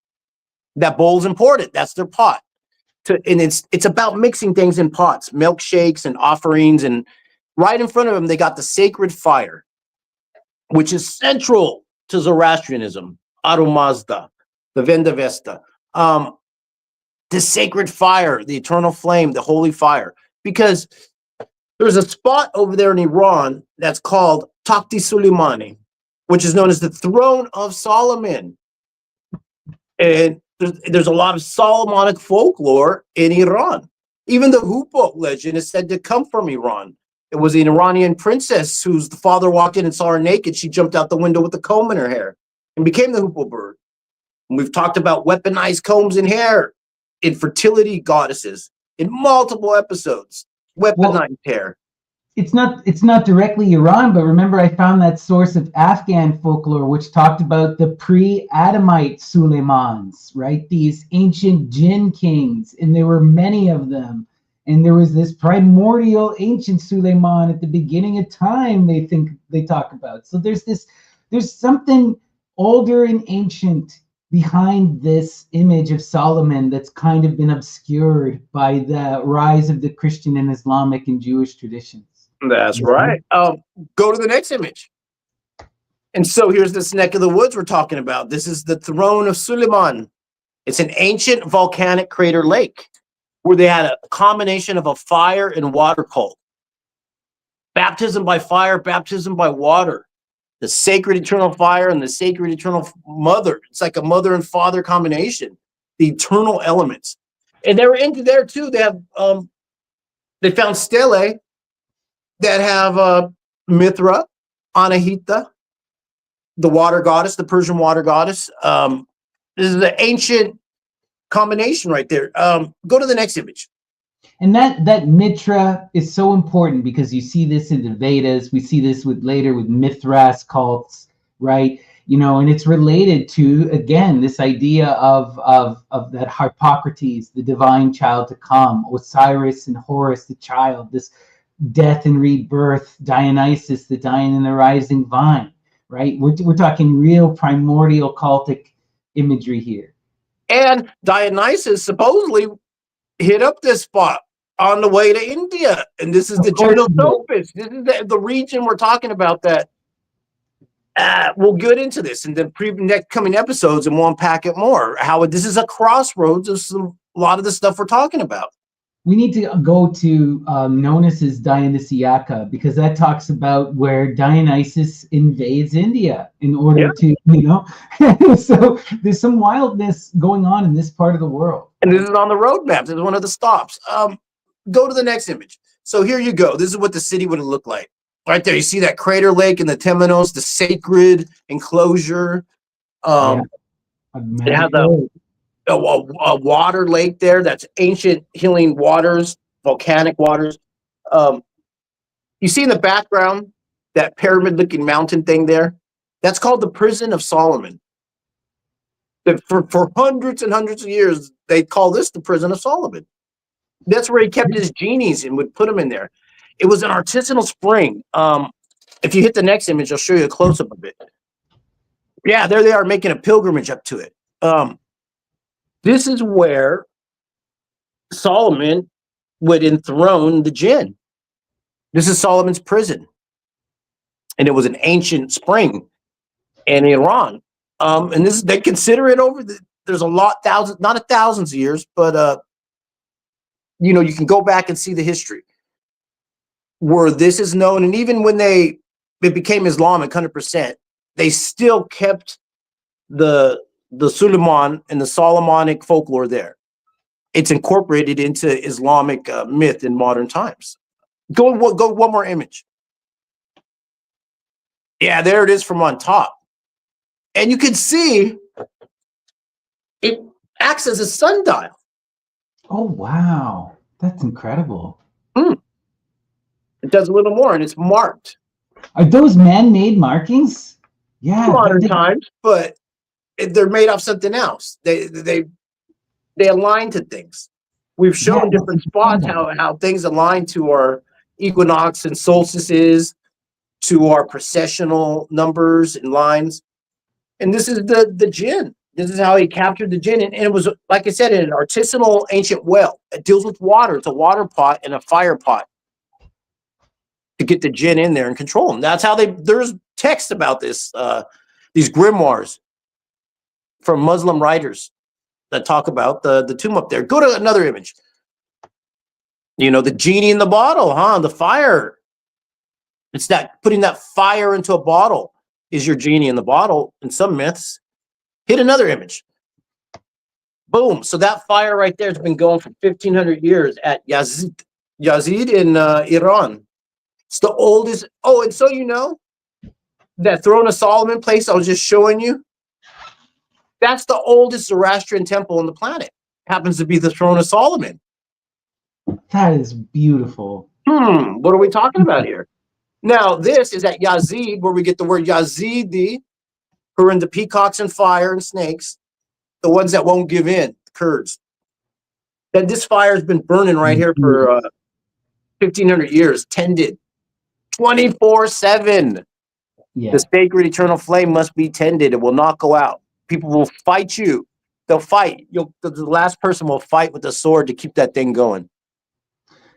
That bowl's important. That's their pot. And it's about mixing things in pots, milkshakes and offerings. And right in front of them, they got the sacred fire, which is central to Zoroastrianism, Aru Mazda, the Vendavesta. The sacred fire, the eternal flame, the holy fire. Because there's a spot over there in Iran that's called Takhti Suleimani, which is known as the throne of Solomon. And there's a lot of Solomonic folklore in Iran. Even the Hoopoe legend is said to come from Iran. It was an Iranian princess whose father walked in and saw her naked. She jumped out the window with a comb in her hair and became the Hoopoe bird. And we've talked about weaponized combs in hair, infertility goddesses in multiple episodes. Weaponized hair. It's not directly Iran, but remember I found that source of Afghan folklore which talked about the pre-Adamite Suleimans, right? These ancient jinn kings, and there were many of them. And there was this primordial ancient Suleiman at the beginning of time they talk about. So there's something older and ancient behind this image of Solomon that's kind of been obscured by the rise of the Christian and Islamic and Jewish traditions. That's right. Go to the next image. And so here's this neck of the woods we're talking about. This is the throne of Suleiman. It's an ancient volcanic crater lake where they had a combination of a fire and water cult. Baptism by fire, baptism by water. The sacred eternal fire and the sacred eternal mother. It's like a mother and father combination. The eternal elements. And they were into there too. They have they found stelae that have Mithra, Anahita, the water goddess, the Persian water goddess. This is the ancient combination right there. Go to the next image. And that Mitra is so important because you see this in the Vedas. We see this later with Mithras cults, right? And it's related to, again, this idea of that Harpocrates, the divine child to come, Osiris and Horus, the child, this death and rebirth, Dionysus, the dying and the rising vine, right? We're talking real primordial cultic imagery here. And Dionysus supposedly hit up this spot on the way to India. And this is the Juno-Sophis. This is the region we're talking about that we'll get into this in the next coming episodes, and we'll unpack it more. How this is a crossroads of a lot of the stuff we're talking about. We need to go to Nonus's Dionysiaca, because that talks about where Dionysus invades India in order to, so there's some wildness going on in this part of the world. And this is on the roadmap. This is one of the stops. Go to the next image. So here you go. This is what the city would look like. Right there, you see that crater lake in the Temenos, the sacred enclosure. It has a water lake there. That's ancient healing waters, volcanic waters. You see in the background that pyramid-looking mountain thing there? That's called the Prison of Solomon. For hundreds and hundreds of years, they call this the Prison of Solomon. That's where he kept his genies and would put them in there. It was an artisanal spring. If you hit the next image, I'll show you a close-up of it. Yeah, there they are making a pilgrimage up to it. This is where Solomon would enthrone the jinn. This is Solomon's prison. And it was an ancient spring in Iran. And this they consider it there's a lot, not thousands of years, but you can go back and see the history where this is known. And even when it became Islamic 100%, they still kept the Suleiman and the Solomonic folklore there. It's incorporated into Islamic myth in modern times. Go one more image. Yeah, there it is from on top. And you can see it acts as a sundial. Oh, wow. That's incredible. It does a little more, and it's marked. Are those man-made markings? Yeah. Modern times, but they're made off something else. They align to things. We've shown different spots how things align to our equinox and solstices, to our processional numbers and lines. And this is the jinn. This is how he captured the jinn. And it was, like I said, in an artisanal ancient well. It deals with water. It's a water pot and a fire pot to get the jinn in there and control them. That's how there's text about this, these grimoires from Muslim writers that talk about the tomb up there. Go to another image. The genie in the bottle, the fire. It's that putting that fire into a bottle is your genie in the bottle in some myths. Hit another image. Boom. So that fire right there has been going for 1,500 years at Yazid in Iran. It's the oldest. Oh, and so that Throne of Solomon place I was just showing you, that's the oldest Zoroastrian temple on the planet. Happens to be the Throne of Solomon. That is beautiful. What are we talking about here? Now, this is at Yazid, where we get the word Yazidi, who are into peacocks and fire and snakes, the ones that won't give in, the Kurds. That this fire has been burning right here for 1,500 years, tended 24/7. Yeah. The sacred eternal flame must be tended. It will not go out. People will fight you. They'll fight. The last person will fight with a sword to keep that thing going.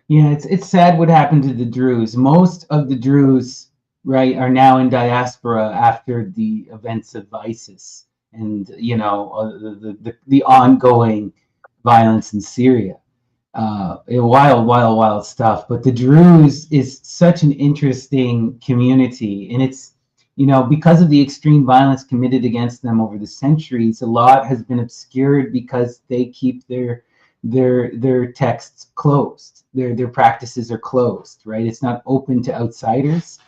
Yeah, it's sad what happened to the Druze. Most of the Druze, right, are now in diaspora after the events of ISIS and the ongoing violence in Syria. Wild stuff. But the Druze is such an interesting community, and it's because of the extreme violence committed against them over the centuries, a lot has been obscured because they keep their texts closed. Their practices are closed, right? It's not open to outsiders.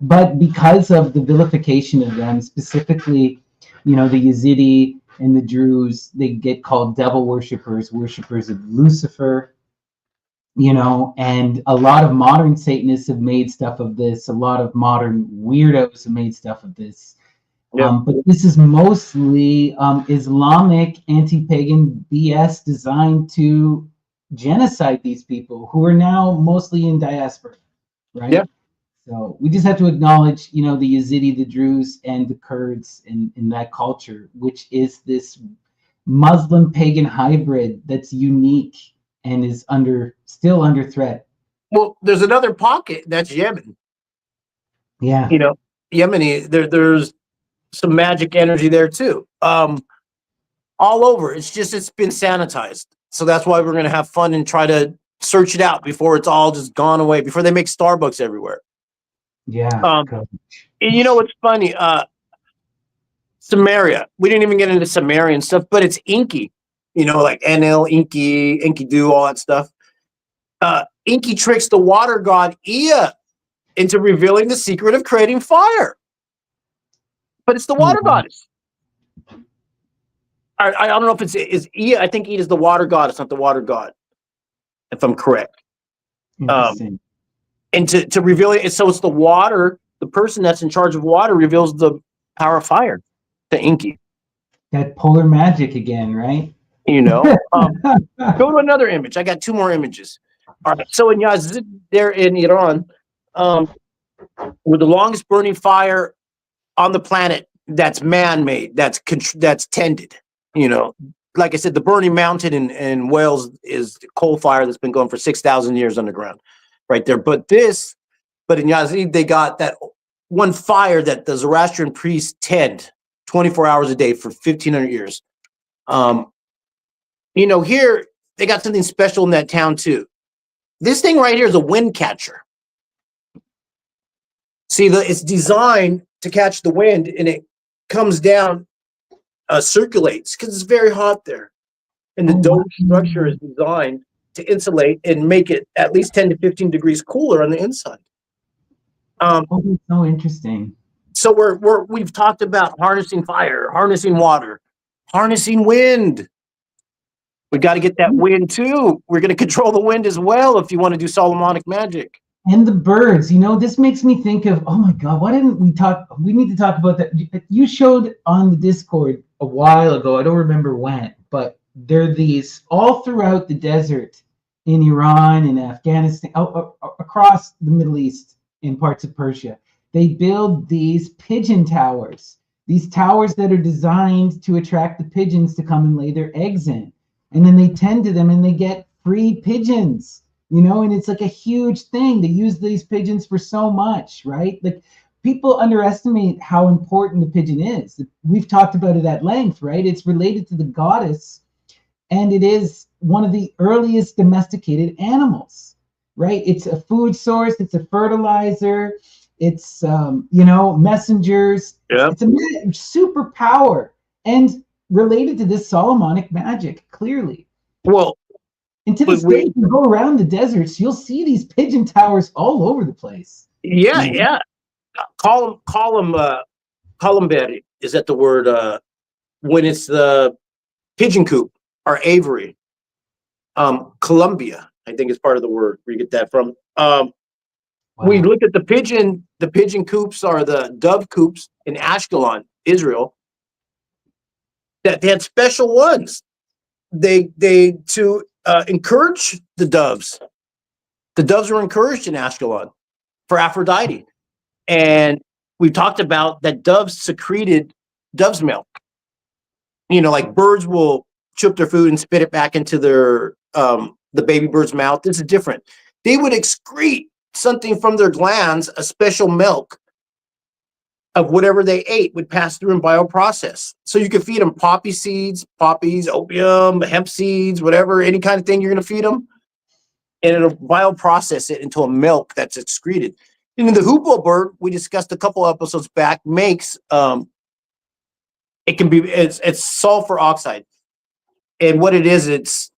But because of the vilification of them, specifically, the Yazidi and the Druze, they get called devil worshippers of Lucifer. you know, and a lot of modern Satanists have made stuff of this. A lot of modern weirdos have made stuff of this. Yeah. But this is mostly Islamic anti-pagan BS designed to genocide these people who are now mostly in diaspora, right? Yeah. So we just have to acknowledge, you know, the Yazidi, the Druze, and the Kurds in that culture, which is this Muslim pagan hybrid that's unique and is still under threat. Well, there's another pocket that's Yemen. Yeah. You know, Yemeni. There's some magic energy there too. All over. It's been sanitized. So that's why we're gonna have fun and try to search it out before it's all just gone away. Before they make Starbucks everywhere. Yeah. And you know what's funny? Samaria. We didn't even get into Sumerian stuff, but it's Inky. You know, like Enlil, Inky, Enkidu, all that stuff. Inky tricks the water god Ea into revealing the secret of creating fire. But it's the water goddess. I don't know if it's Ea. I think Ea is the water god. It's not the water god, if I'm correct. Interesting. And to reveal it, so it's the water. The person that's in charge of water reveals the power of fire to Inky. That polar magic again, right? You know. Go to another image. I got 2 more images. All right. So in Yazid, there in Iran, with the longest burning fire on the planet that's man-made, that's tended. You know, like I said, the Burning Mountain in Wales is coal fire that's been going for 6,000 years underground, right there. But in Yazid, they got that one fire that the Zoroastrian priests tend 24 hours a day for 1,500 years. You know, here they got something special in that town too. This thing right here is a wind catcher. See, it's designed to catch the wind, and it comes down, circulates because it's very hot there. And the dome structure is designed to insulate and make it at least 10 to 15 degrees cooler on the inside. That's so interesting. So we've talked about harnessing fire, harnessing water, harnessing wind. We got to get that wind too. We're going to control the wind as well if you want to do Solomonic magic. And the birds, you know, this makes me think of, oh my God, why didn't we talk? We need to talk about that. You showed on the Discord a while ago, I don't remember when, but there are these all throughout the desert in Iran and Afghanistan, across the Middle East in parts of Persia. They build these pigeon towers, these towers that are designed to attract the pigeons to come and lay their eggs in. And then they tend to them and they get free pigeons. You know, and it's like a huge thing. They use these pigeons for so much, right? Like people underestimate how important the pigeon is. We've talked about it at length, right? It's related to the goddess, and it is one of the earliest domesticated animals, right? It's a food source. It's a fertilizer. It's, you know, messengers. Yeah. It's a superpower and related to this Solomonic magic, clearly. Well, and to this day, if you go around the deserts, you'll see these pigeon towers all over the place. Yeah, yeah. Columbary is that the word? When it's the pigeon coop or aviary. Columbia, I think is part of the word where you get that from. We looked at the pigeon coops are the dove coops in Ashkelon, Israel. That they had special ones. They to encourage the doves. The doves were encouraged in Ascalon for Aphrodite. And we talked about that doves secreted dove's milk. You know, like birds will choke their food and spit it back into their the baby bird's mouth. This is different. They would excrete something from their glands, a special milk of whatever they ate would pass through and bioprocess. So you could feed them poppy seeds, poppies, opium, hemp seeds, whatever, any kind of thing you're going to feed them. And it'll bioprocess it into a milk that's excreted. And the hoopoe bird, we discussed a couple episodes back, makes, it's sulfur oxide. And what it is, it's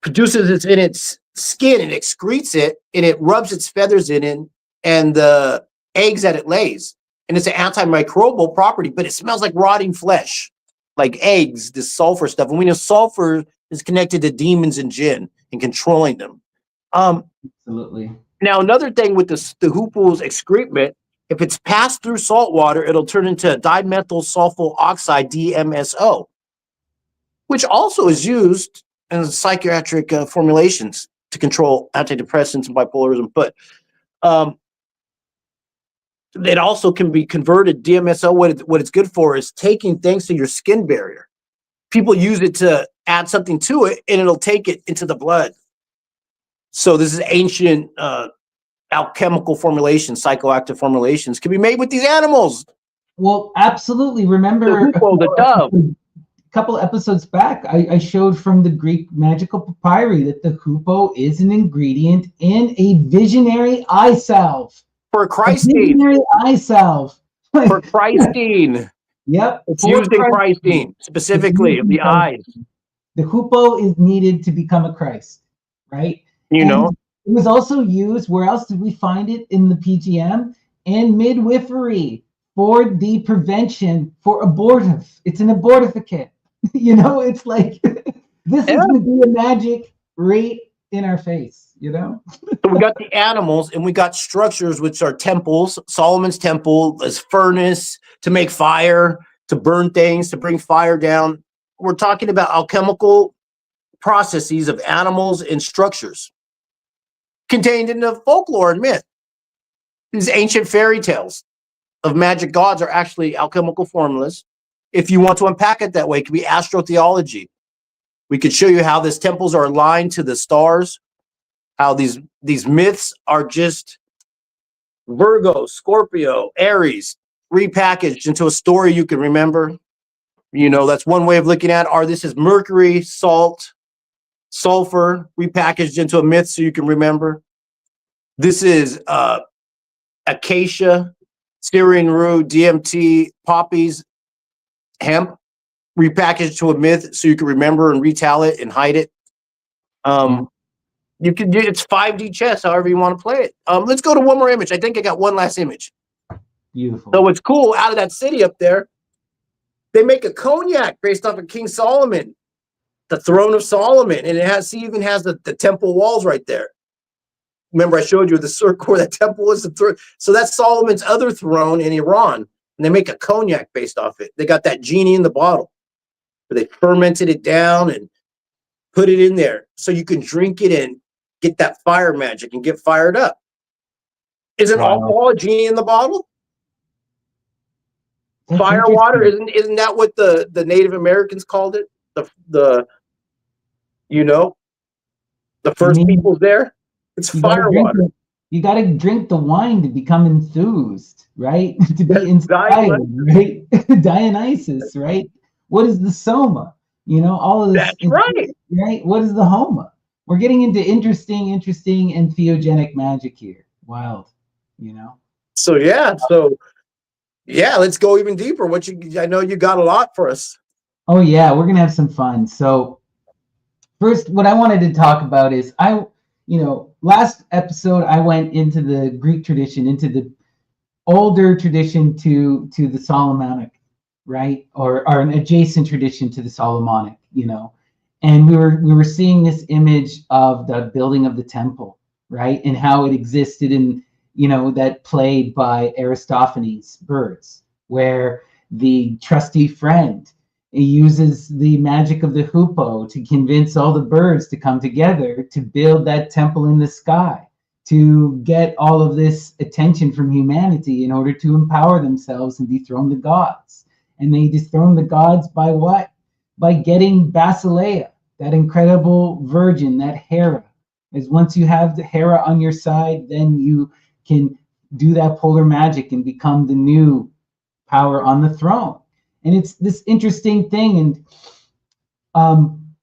produces it in its skin and excretes it, and it rubs its feathers in it and the eggs that it lays. And it's an antimicrobial property, but it smells like rotting flesh, like eggs, this sulfur stuff. And we know sulfur is connected to demons and jinn and controlling them. Absolutely. Now, another thing with the hoopoe's excrement, if it's passed through salt water, it'll turn into dimethyl sulfur oxide, DMSO, which also is used in psychiatric formulations to control antidepressants and bipolarism. But it also can be converted. DMSO, what it's good for is taking things to your skin barrier. People use it to add something to it, and it'll take it into the blood. So this is ancient alchemical formulations, psychoactive formulations can be made with these animals. Well, absolutely. Remember the hoopoe, the dove. A couple of episodes back, I showed from the Greek magical papyri that the hoopoe is an ingredient in a visionary eye salve. For Christine. Visionary eye salve. For Christine. Yep. It's used in Christine, specifically of the eyes. The hoopoe is needed to become a Christ, right? You know. It was also used, where else did we find it in the PGM? In midwifery for the prevention for abortive. It's an abortificate. You know, it's like, this is Medea magic right in our face, you know? So we got the animals and we got structures, which are temples. Solomon's temple is furnace to make fire, to burn things, to bring fire down. We're talking about alchemical processes of animals and structures contained in the folklore and myth. These ancient fairy tales of magic gods are actually alchemical formulas. If you want to unpack it that way, it could be astrotheology. We could show you how these temples are aligned to the stars, how these myths are just Virgo, Scorpio, Aries, repackaged into a story you can remember. You know, that's one way of looking at it. This is Mercury, salt, sulfur, repackaged into a myth so you can remember. This is acacia, Syrian rue, DMT, poppies, hemp, repackaged to a myth so you can remember and retell it and hide it. You can do it's 5D chess, however you want to play it. Let's go to one more image. I think I got one last image. Beautiful. So what's cool, out of that city up there, they make a cognac based off of King Solomon, the throne of Solomon, and even has the temple walls right there. Remember, I showed you the circle where that temple is. So that's Solomon's other throne in Iran. And they make a cognac based off it. They got that genie in the bottle. Where they fermented it down and put it in there so you can drink it and get that fire magic and get fired up. Isn't alcohol a genie in the bottle? That's fire water, isn't that what the Native Americans called it? The first peoples there? It's fire water. You got to drink the wine to become enthused, right? To be inspired, right? Dionysus, right? What is the soma? You know, all of this. That's right. Right? What is the homa? We're getting into interesting and theogenic magic here. Wild, you know? So, let's go even deeper. I know you got a lot for us. Oh, yeah, we're going to have some fun. So, first, what I wanted to talk about is last episode, I went into the Greek tradition, into the older tradition to the Solomonic, right? Or an adjacent tradition to the Solomonic, you know. And we were seeing this image of the building of the temple, right? And how it existed in, that played by Aristophanes' birds, where the trusty friend uses the magic of the hoopoe to convince all the birds to come together to build that temple in the sky, to get all of this attention from humanity in order to empower themselves and dethrone the gods. And they dethrone the gods by what? By getting Basileia, that incredible virgin, that Hera. As once you have the Hera on your side, then you can do that polar magic and become the new power on the throne. And it's this interesting thing. And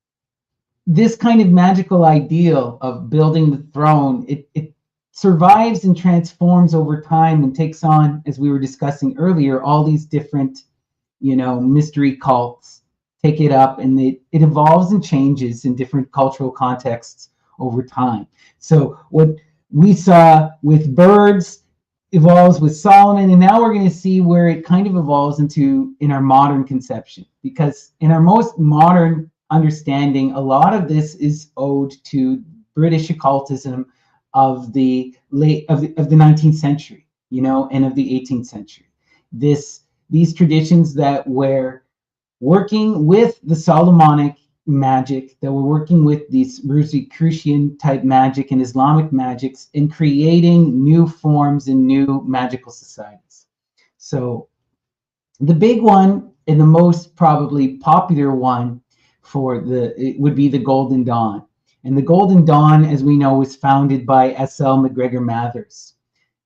this kind of magical ideal of building the throne, it survives and transforms over time and takes on, as we were discussing earlier, all these different, mystery cults take it up, and it evolves and changes in different cultural contexts over time. So what we saw with birds evolves with Solomon, and now we're going to see where it kind of evolves into in our modern conception, because in our most modern understanding, a lot of this is owed to British occultism of the 19th century, and of the 18th century. These traditions that were working with the Solomonic magic, that were working with these Rosicrucian type magic and Islamic magics, in creating new forms and new magical societies. So the big one, and the most probably popular one it would be the Golden Dawn. And the Golden Dawn, as we know, was founded by S.L. MacGregor Mathers.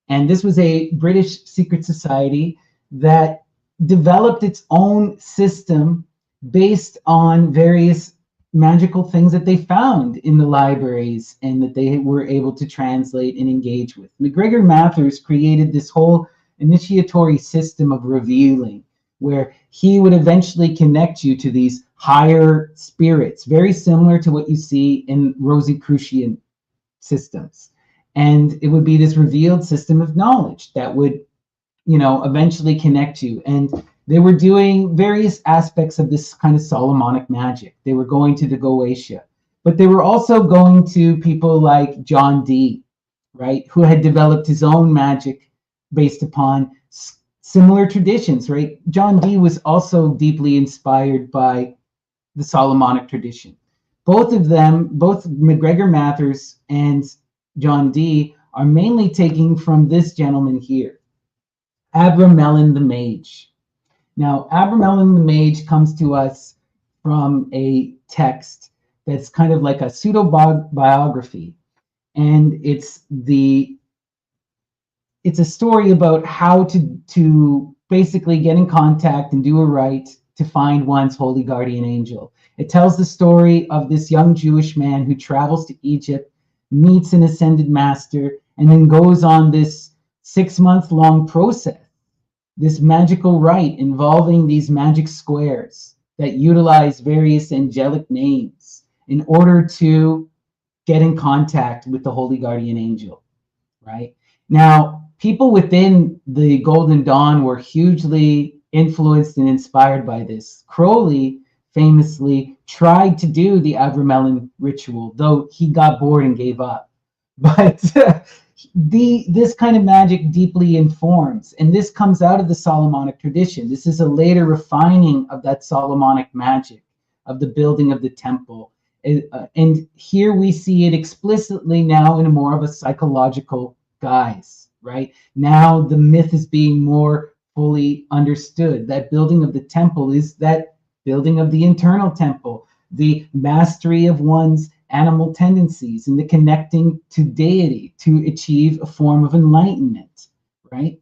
And this was a British secret society that developed its own system based on various magical things that they found in the libraries and that they were able to translate and engage with. MacGregor Mathers created this whole initiatory system of revealing, where he would eventually connect you to these higher spirits, very similar to what you see in Rosicrucian systems. And it would be this revealed system of knowledge that would, eventually connect you. And they were doing various aspects of this kind of Solomonic magic. They were going to the Goetia, but they were also going to people like John Dee, right, who had developed his own magic based upon similar traditions, right? John Dee was also deeply inspired by the Solomonic tradition. Both of them, both MacGregor Mathers and John Dee, are mainly taking from this gentleman here, Abramelin the Mage. Now, Abramelin the Mage comes to us from a text that's kind of like a pseudo-biography, and it's a story about how to basically get in contact and do a rite to find one's holy guardian angel. It tells the story of this young Jewish man who travels to Egypt, meets an ascended master, and then goes on this 6-month-long process, this magical rite involving these magic squares that utilize various angelic names in order to get in contact with the holy guardian angel, right? Now, people within the Golden Dawn were hugely influenced and inspired by this. Crowley famously tried to do the Abramelin ritual, though he got bored and gave up. But this kind of magic deeply informs, and this comes out of the Solomonic tradition. This is a later refining of that Solomonic magic, of the building of the temple. And here we see it explicitly now in a more of a psychological guise, right? Now the myth is being more fully understood. That building of the temple is that building of the internal temple, the mastery of one's animal tendencies and the connecting to deity to achieve a form of enlightenment, right?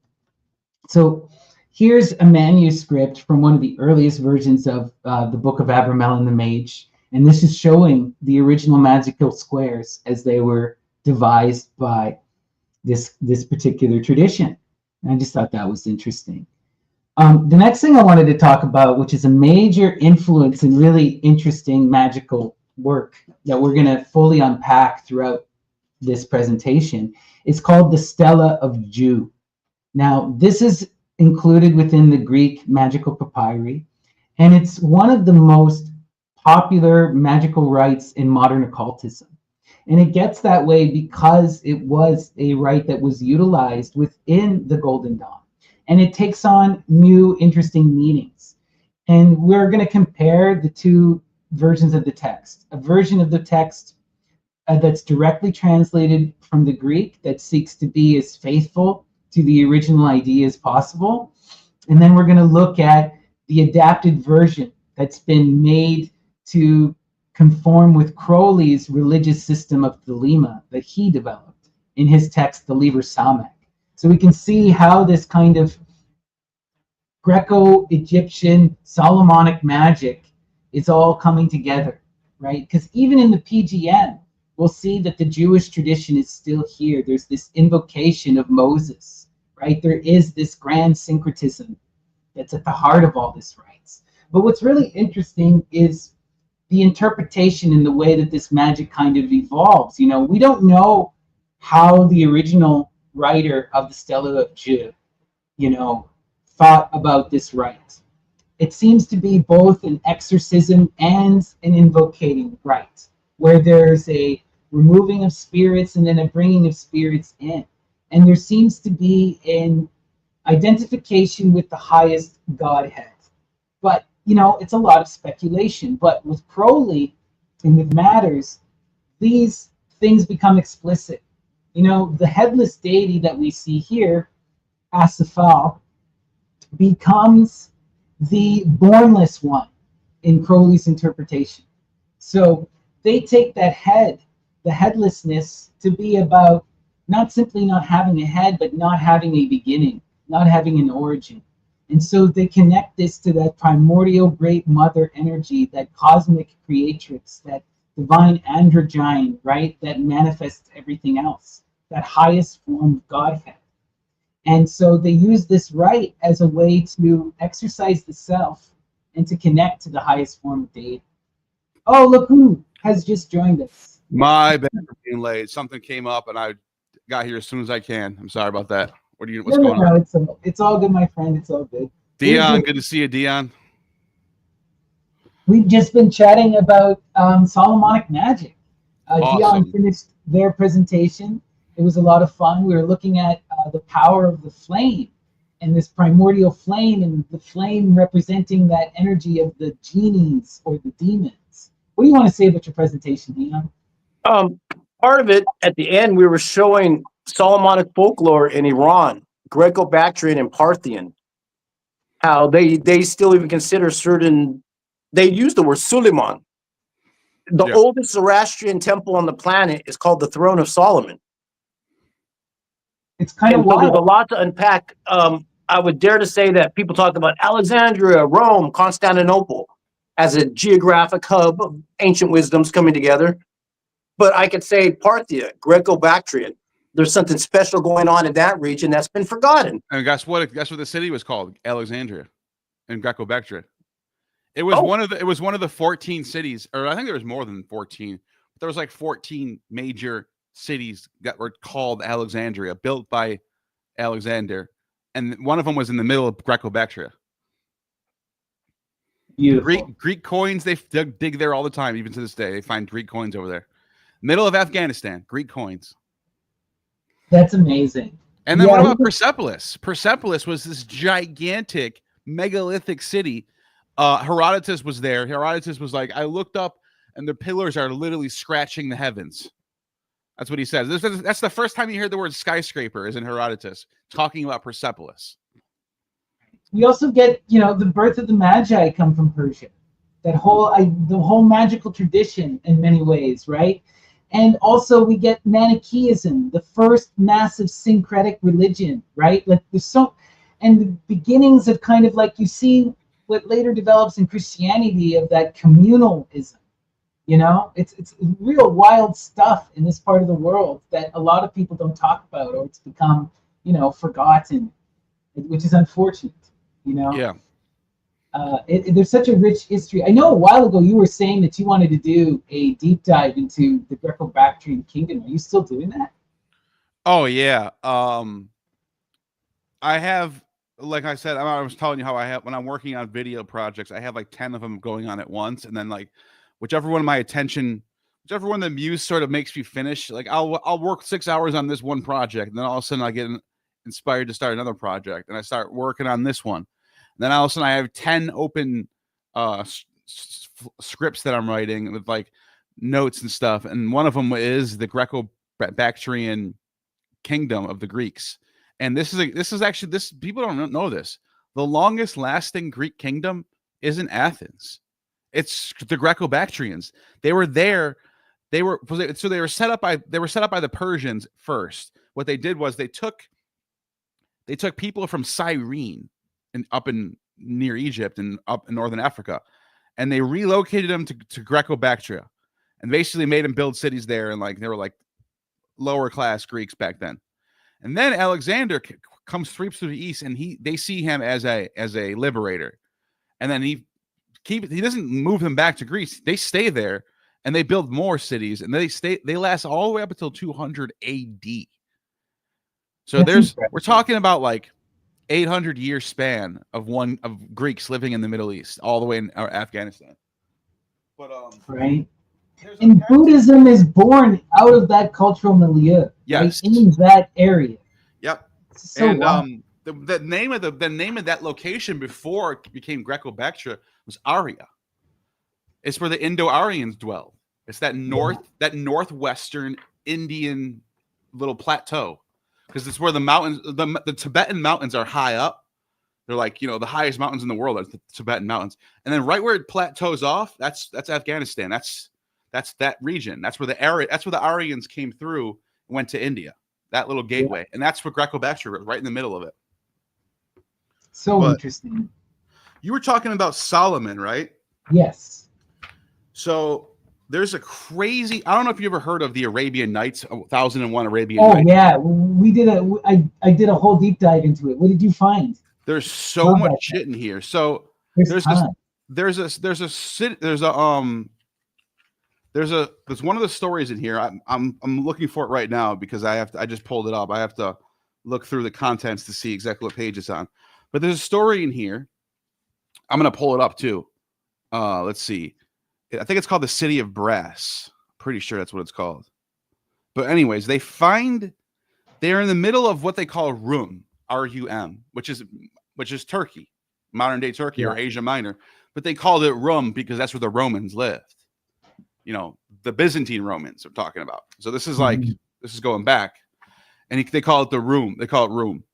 So here's a manuscript from one of the earliest versions of the Book of Abramelin the Mage, and this is showing the original magical squares as they were devised by this particular tradition. And I just thought that was interesting. The next thing I wanted to talk about, which is a major influence and really interesting magical work that we're going to fully unpack throughout this presentation, is called the Stela of Ju. Now, this is included within the Greek magical papyri, and it's one of the most popular magical rites in modern occultism. And it gets that way because it was a rite that was utilized within the Golden Dawn. And it takes on new, interesting meanings. And we're going to compare the two versions of the text. A version of the text that's directly translated from the Greek that seeks to be as faithful to the original idea as possible. And then we're going to look at the adapted version that's been made to conform with Crowley's religious system of Thelema that he developed in his text, the Liber Samek. So we can see how this kind of Greco-Egyptian Solomonic magic is all coming together, right? Because even in the PGM, we'll see that the Jewish tradition is still here. There's this invocation of Moses, right? There is this grand syncretism that's at the heart of all this rites. But what's really interesting is the interpretation and the way that this magic kind of evolves. You know, we don't know how the original writer of the Stela of Ju, thought about this rite. It seems to be both an exorcism and an invocating rite, where there's a removing of spirits and then a bringing of spirits in. And there seems to be an identification with the highest Godhead. But, it's a lot of speculation. But with Crowley and with Matters, these things become explicit. The headless deity that we see here, Asafal, becomes the bornless one in Crowley's interpretation. So they take that head, the headlessness, to be about not simply not having a head, but not having a beginning, not having an origin. And so they connect this to that primordial great mother energy, that cosmic creatrix, that divine androgyne, right, that manifests everything else, that highest form of Godhead. And so they use this rite as a way to exercise the self and to connect to the highest form of deity. Oh, look who has just joined us. My bad for being late. Something came up and I got here as soon as I can. I'm sorry about that. What's going on? It's all good, my friend. It's all good. Dion, good to see you, Dion. We've just been chatting about Solomonic magic. Awesome. Dion finished their presentation. It was a lot of fun. We were looking at the power of the flame and this primordial flame, and the flame representing that energy of the genies or the demons. What do you want to say about your presentation, Dion? Part of it, at the end, we were showing Solomonic folklore in Iran, Greco-Bactrian and Parthian, how they still even consider they use the word Suleiman. The oldest Zoroastrian temple on the planet is called the Throne of Solomon. It's kind of wild. There's a lot to unpack. I would dare to say that people talk about Alexandria, Rome, Constantinople as a geographic hub of ancient wisdoms coming together. But I could say Parthia, Greco-Bactrian. There's something special going on in that region that's been forgotten. And guess what? Guess what the city was called? Alexandria, in Greco-Bactria. It was one of the 14 cities, or I think there was more than 14. But there was like 14 major cities that were called Alexandria, built by Alexander, and one of them was in the middle of Greco-Bactria. Beautiful. Greek coins, they dig there all the time, even to this day. They find Greek coins over there. Middle of Afghanistan, Greek coins. That's amazing. And then what about Persepolis? Persepolis was this gigantic megalithic city. Herodotus was there. Herodotus was like, I looked up and the pillars are literally scratching the heavens. That's what he says. That's the first time you hear the word skyscraper is in Herodotus, talking about Persepolis. We also get, the birth of the Magi come from Persia. That the whole magical tradition in many ways, right? And also we get Manichaeism, the first massive syncretic religion, right? Like and the beginnings of kind of like you see what later develops in Christianity of that communalism. It's real wild stuff in this part of the world that a lot of people don't talk about, or it's become, forgotten, which is unfortunate, Yeah. There's such a rich history. I know a while ago you were saying that you wanted to do a deep dive into the Greco-Bactrian kingdom. Are you still doing that? Oh, yeah. I have, like I said, I was telling you how I have, when I'm working on video projects, I have like 10 of them going on at once. And then like, whichever one the muse sort of makes me finish, like I'll work 6 hours on this one project. And then all of a sudden I get inspired to start another project. And I start working on this one. And then all of a sudden I have 10 open scripts that I'm writing with like notes and stuff. And one of them is the Greco-Bactrian kingdom of the Greeks. And this is actually people don't know this. The longest lasting Greek kingdom isn't Athens. It's the Greco-Bactrians. They were there. They were set up by the Persians first. What they did was they took people from Cyrene and up in near Egypt and up in northern Africa, and they relocated them to Greco-Bactria, and basically made them build cities there. And like they were like lower class Greeks back then. And then Alexander sweeps through the east, and they see him as a liberator, and then he doesn't move them back to Greece. They stay there, and they build more cities, and they last all the way up until 200 AD. So we're talking about like 800-year span of Greeks living in the Middle East, all the way in Afghanistan. But right. And Buddhism is born out of that cultural milieu, Yes. right? In that area. Yep. So And wow. the name of the name of that location before it became Greco-Bactria was Aria. It's where the Indo-Aryans dwell. It's that northwestern Indian little plateau, because it's where the mountains, the Tibetan mountains are high up. They're like, you know, the highest mountains in the world are the Tibetan mountains, and then right where it plateaus off, that's Afghanistan. That's that region. That's where the Aryans came through and went to India. That little gateway, and that's where Greco-Bactria is, right in the middle of it. So interesting. You were talking about Solomon, right? Yes. So there's a crazy, I don't know if you ever heard of the Arabian Nights, 1001 Arabian Oh Nights. yeah, we did I did a whole deep dive into it. What did you find? There's so much shit in here. So there's one of the stories in here. I'm looking for it right now because I just pulled it up. I have to look through the contents to see exactly what page it's on. But there's a story in here. I'm gonna pull it up too. Let's see. I think it's called the City of Brass. Pretty sure that's what it's called. But anyways, they're in the middle of what they call Rum, R-U-M, which is Turkey, modern day Turkey or Asia Minor. But they called it Rum because that's where the Romans lived. You know, the Byzantine Romans are talking about. So this is like, this is going back. And they call it the Rum. They call it Rum.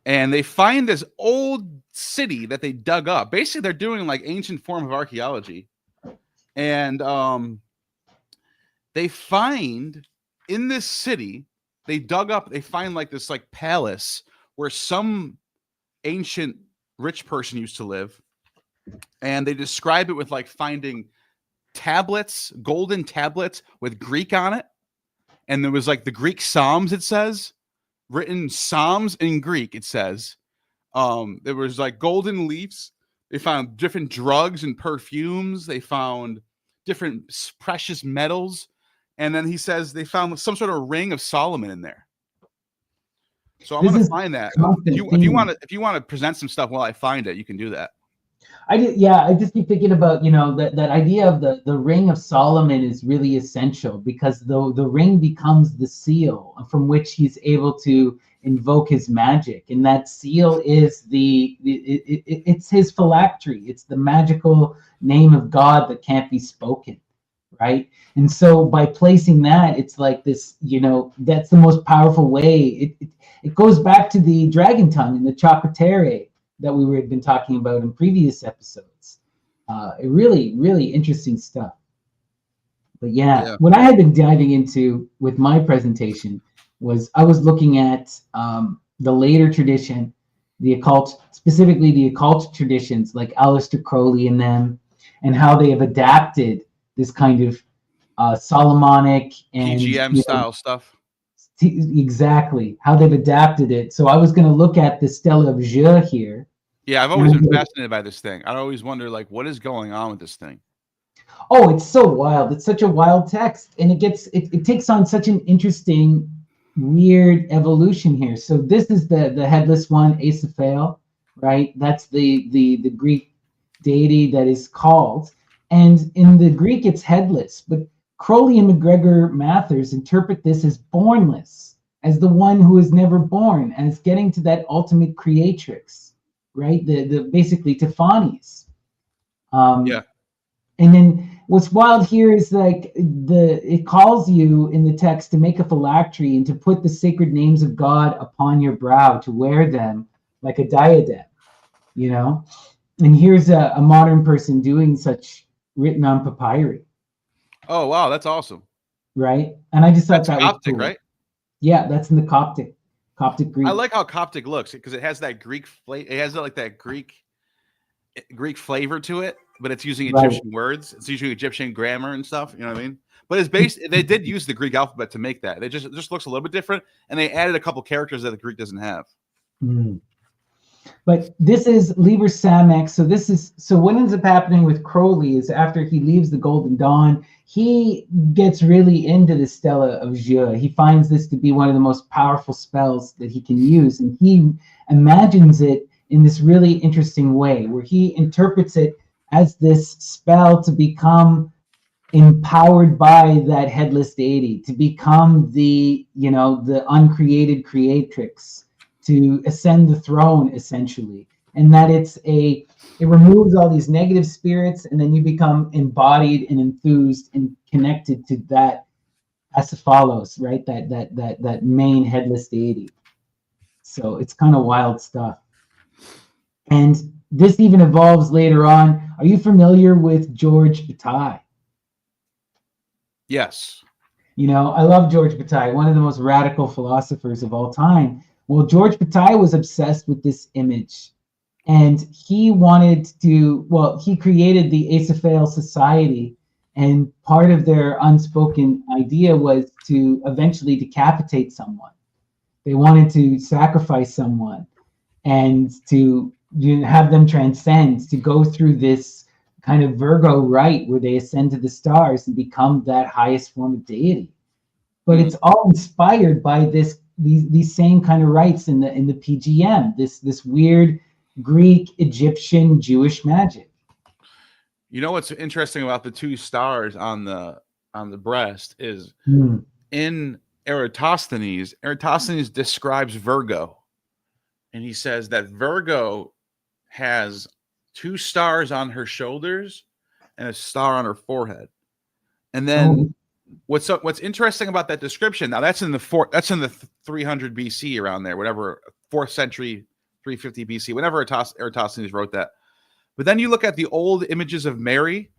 And they find this old city that they dug up. Basically, they're doing like ancient form of archaeology. And they find in this city, they find like this like palace where some ancient rich person used to live. And they describe it with like finding tablets, golden tablets with Greek on it. And there was like the Greek Psalms, it says, written Psalms in Greek, it says. There was like golden leaves. They found different drugs and perfumes. They found different precious metals. And then he says they found some sort of ring of Solomon in there. So I'm going to find that. If you want to present some stuff while I find it, you can do that. I just keep thinking about, you know, that idea of the ring of Solomon is really essential because the ring becomes the seal from which he's able to invoke his magic, and that seal is it's his phylactery. It's the magical name of God that can't be spoken, right? And so by placing that, it's like this, you know, that's the most powerful way. It goes back to the dragon tongue and the Chapatere that we had been talking about in previous episodes. Really, really interesting stuff. But yeah, what I had been diving into with my presentation was I was looking at the later tradition, the occult, specifically the occult traditions like Aleister Crowley and them, and how they have adapted this kind of Solomonic and PGM style stuff. Exactly, how they've adapted it. So I was going to look at the Stella of Jeu here. Yeah, I've always been fascinated by this thing. I always wonder, like, what is going on with this thing? Oh, it's so wild. It's such a wild text, and it takes on such an interesting, weird evolution here. So this is the headless one, Asaphael, right? That's the Greek deity that is called, and in the Greek it's headless. But Crowley and McGregor Mathers interpret this as bornless, as the one who is never born, as getting to that ultimate creatrix, right? The basically Tiffany's. And then what's wild here is like it calls you in the text to make a phylactery and to put the sacred names of God upon your brow, to wear them like a diadem, you know? And here's a modern person doing such, written on papyri. Oh, wow, that's awesome. Right? And I just thought that Coptic, was cool. Right? Yeah, that's in the Coptic Greek. I like how Coptic looks because it has that Greek flavor. It has like that Greek flavor to it, but it's using Egyptian words. It's using Egyptian grammar and stuff. You know what I mean? But it's based. They did use the Greek alphabet to make that. It just looks a little bit different, and they added a couple characters that the Greek doesn't have. But this is Liber Samex. So what ends up happening with Crowley is after he leaves the Golden Dawn, he gets really into the Stella of Jeu. He finds this to be one of the most powerful spells that he can use, and he imagines it in this really interesting way, where he interprets it as this spell to become empowered by that headless deity to become the, the uncreated creatrix, to ascend the throne, essentially. And that it removes all these negative spirits, and then you become embodied and enthused and connected to that Acephalos, right? That main headless deity. So it's kind of wild stuff. And this even evolves later on. Are you familiar with George Bataille? Yes. I love George Bataille, one of the most radical philosophers of all time. Well, George Bataille was obsessed with this image, and he created the Acéphale Society, and part of their unspoken idea was to eventually decapitate someone. They wanted to sacrifice someone and to have them transcend, to go through this kind of Virgo rite where they ascend to the stars and become that highest form of deity. But it's all inspired by these same kind of rites in the PGM, this weird Greek, Egyptian, Jewish magic. You know what's interesting about the two stars on the breast is in Eratosthenes describes Virgo, and he says that Virgo has two stars on her shoulders and a star on her forehead. And then what's interesting about that description, now that's in the 300 BC, around there, whatever, 4th century, 350 BC, whenever Eratosthenes wrote that. But then you look at the old images of Mary,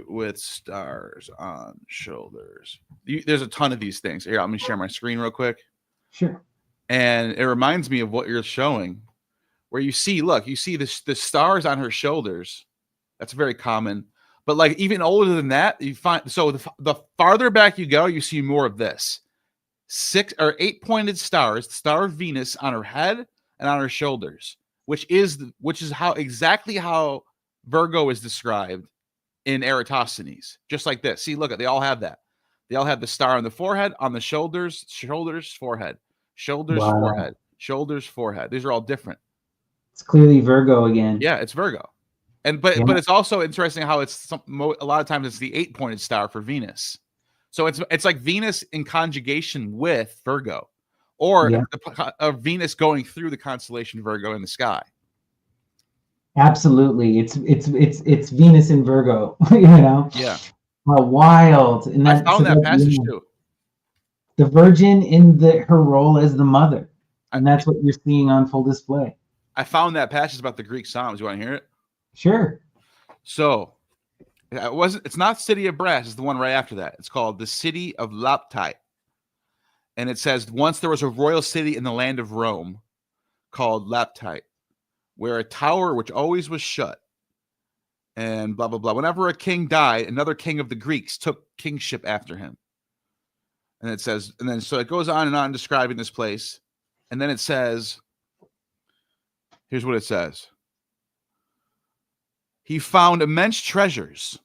with stars on shoulders. There's a ton of these things. Here, let me share my screen real quick. Sure. And it reminds me of what you're showing, where you see the stars on her shoulders. That's very common. But like even older than that, you find, so the farther back you go, you see more of this. 6 or 8 pointed stars, the star of Venus on her head and on her shoulders, which is exactly how Virgo is described in Eratosthenes. Just like this. See, look, they all have that. They all have the star on the forehead, on the shoulders, forehead, forehead, shoulders, forehead. These are all different. It's clearly Virgo again. Yeah, it's Virgo. But it's also interesting how it's a lot of times it's the 8-pointed star for Venus. So it's like Venus in conjugation with Virgo, or Venus going through the constellation Virgo in the sky. Absolutely, it's Venus in Virgo. Yeah. Wild. And I found that passage too. The Virgin in her role as the mother, and that's what you're seeing on full display. I found that passage about the Greek Psalms. You want to hear it? Sure. So it's not City of Brass, it's the one right after that. It's called the City of Laptai. And it says, once there was a royal city in the land of Rome called Laptai, where a tower which always was shut, and blah, blah, blah. Whenever a king died, another king of the Greeks took kingship after him. And it says, and then so it goes on and on describing this place. And then it says, here's what it says. He found immense treasures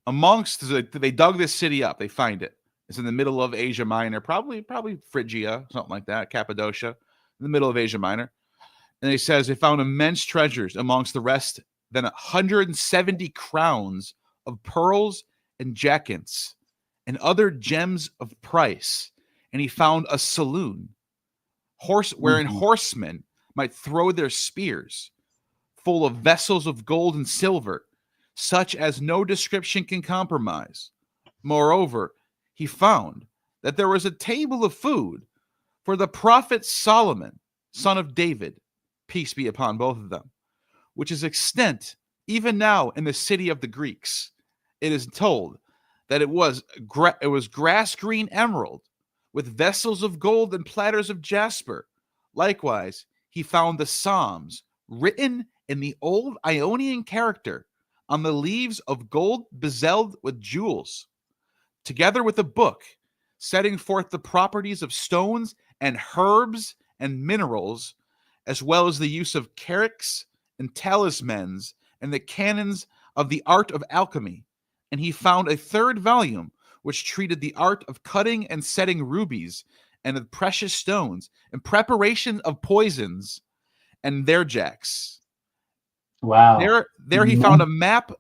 they dug this city up. They find it. It's in the middle of Asia Minor, probably Phrygia, something like that, Cappadocia, in the middle of Asia Minor. And he says they found immense treasures amongst the rest, then 170 crowns of pearls and jacinths and other gems of price. And he found a saloon, wherein horsemen might throw their spears, full of vessels of gold and silver, such as no description can compromise. Moreover, he found that there was a table of food for the prophet Solomon, son of David, peace be upon both of them, which is extant even now in the city of the Greeks. It is told that it was grass green emerald with vessels of gold and platters of jasper. Likewise, he found the Psalms written in the old Ionian character on the leaves of gold bezelled with jewels, together with a book setting forth the properties of stones and herbs and minerals, as well as the use of charics and talismans and the canons of the art of alchemy. And he found a third volume which treated the art of cutting and setting rubies and of precious stones and preparation of poisons and their jacks. Wow. There he found a map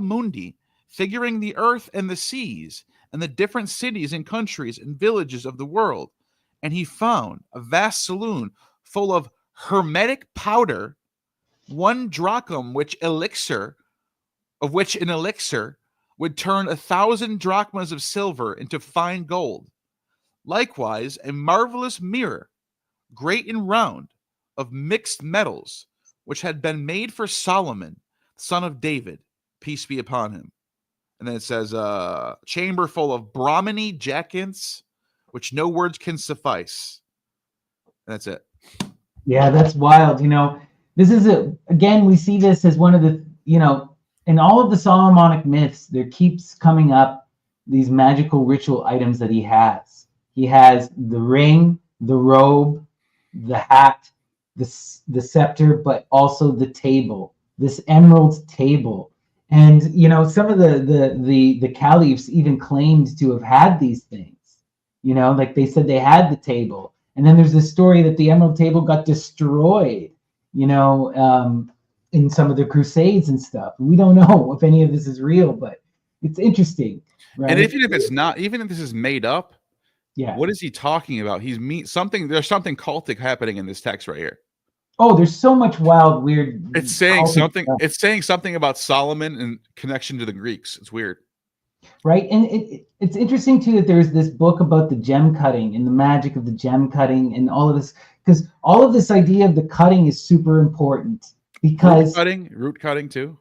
mundi, figuring the earth and the seas and the different cities and countries and villages of the world. And he found a vast saloon full of hermetic powder, 1 drachm, which an elixir would turn 1,000 drachmas of silver into fine gold. Likewise, a marvelous mirror, great and round, of mixed metals, which had been made for Solomon, son of David, peace be upon him. And then it says, chamber full of Brahmini jacinths, which no words can suffice. And that's it. Yeah, that's wild. This is again, we see this as one of the, in all of the Solomonic myths, there keeps coming up these magical ritual items that he has. He has the ring, the robe, the hat, the scepter, but also the table, this emerald table. And some of the caliphs even claimed to have had these things. Like they said they had the table, and then there's this story that the emerald table got destroyed. In some of the crusades and stuff. We don't know if any of this is real, but it's interesting, right? And even if it's not, even if this is made up, yeah, what is he talking about? There's something cultic happening in this text right here. Oh, there's so much wild, weird. It's saying something. Stuff. It's saying something about Solomon in connection to the Greeks. It's weird, right? And it's interesting too that there's this book about the gem cutting and the magic of the gem cutting and all of this, because all of this idea of the cutting is super important. Because root cutting too,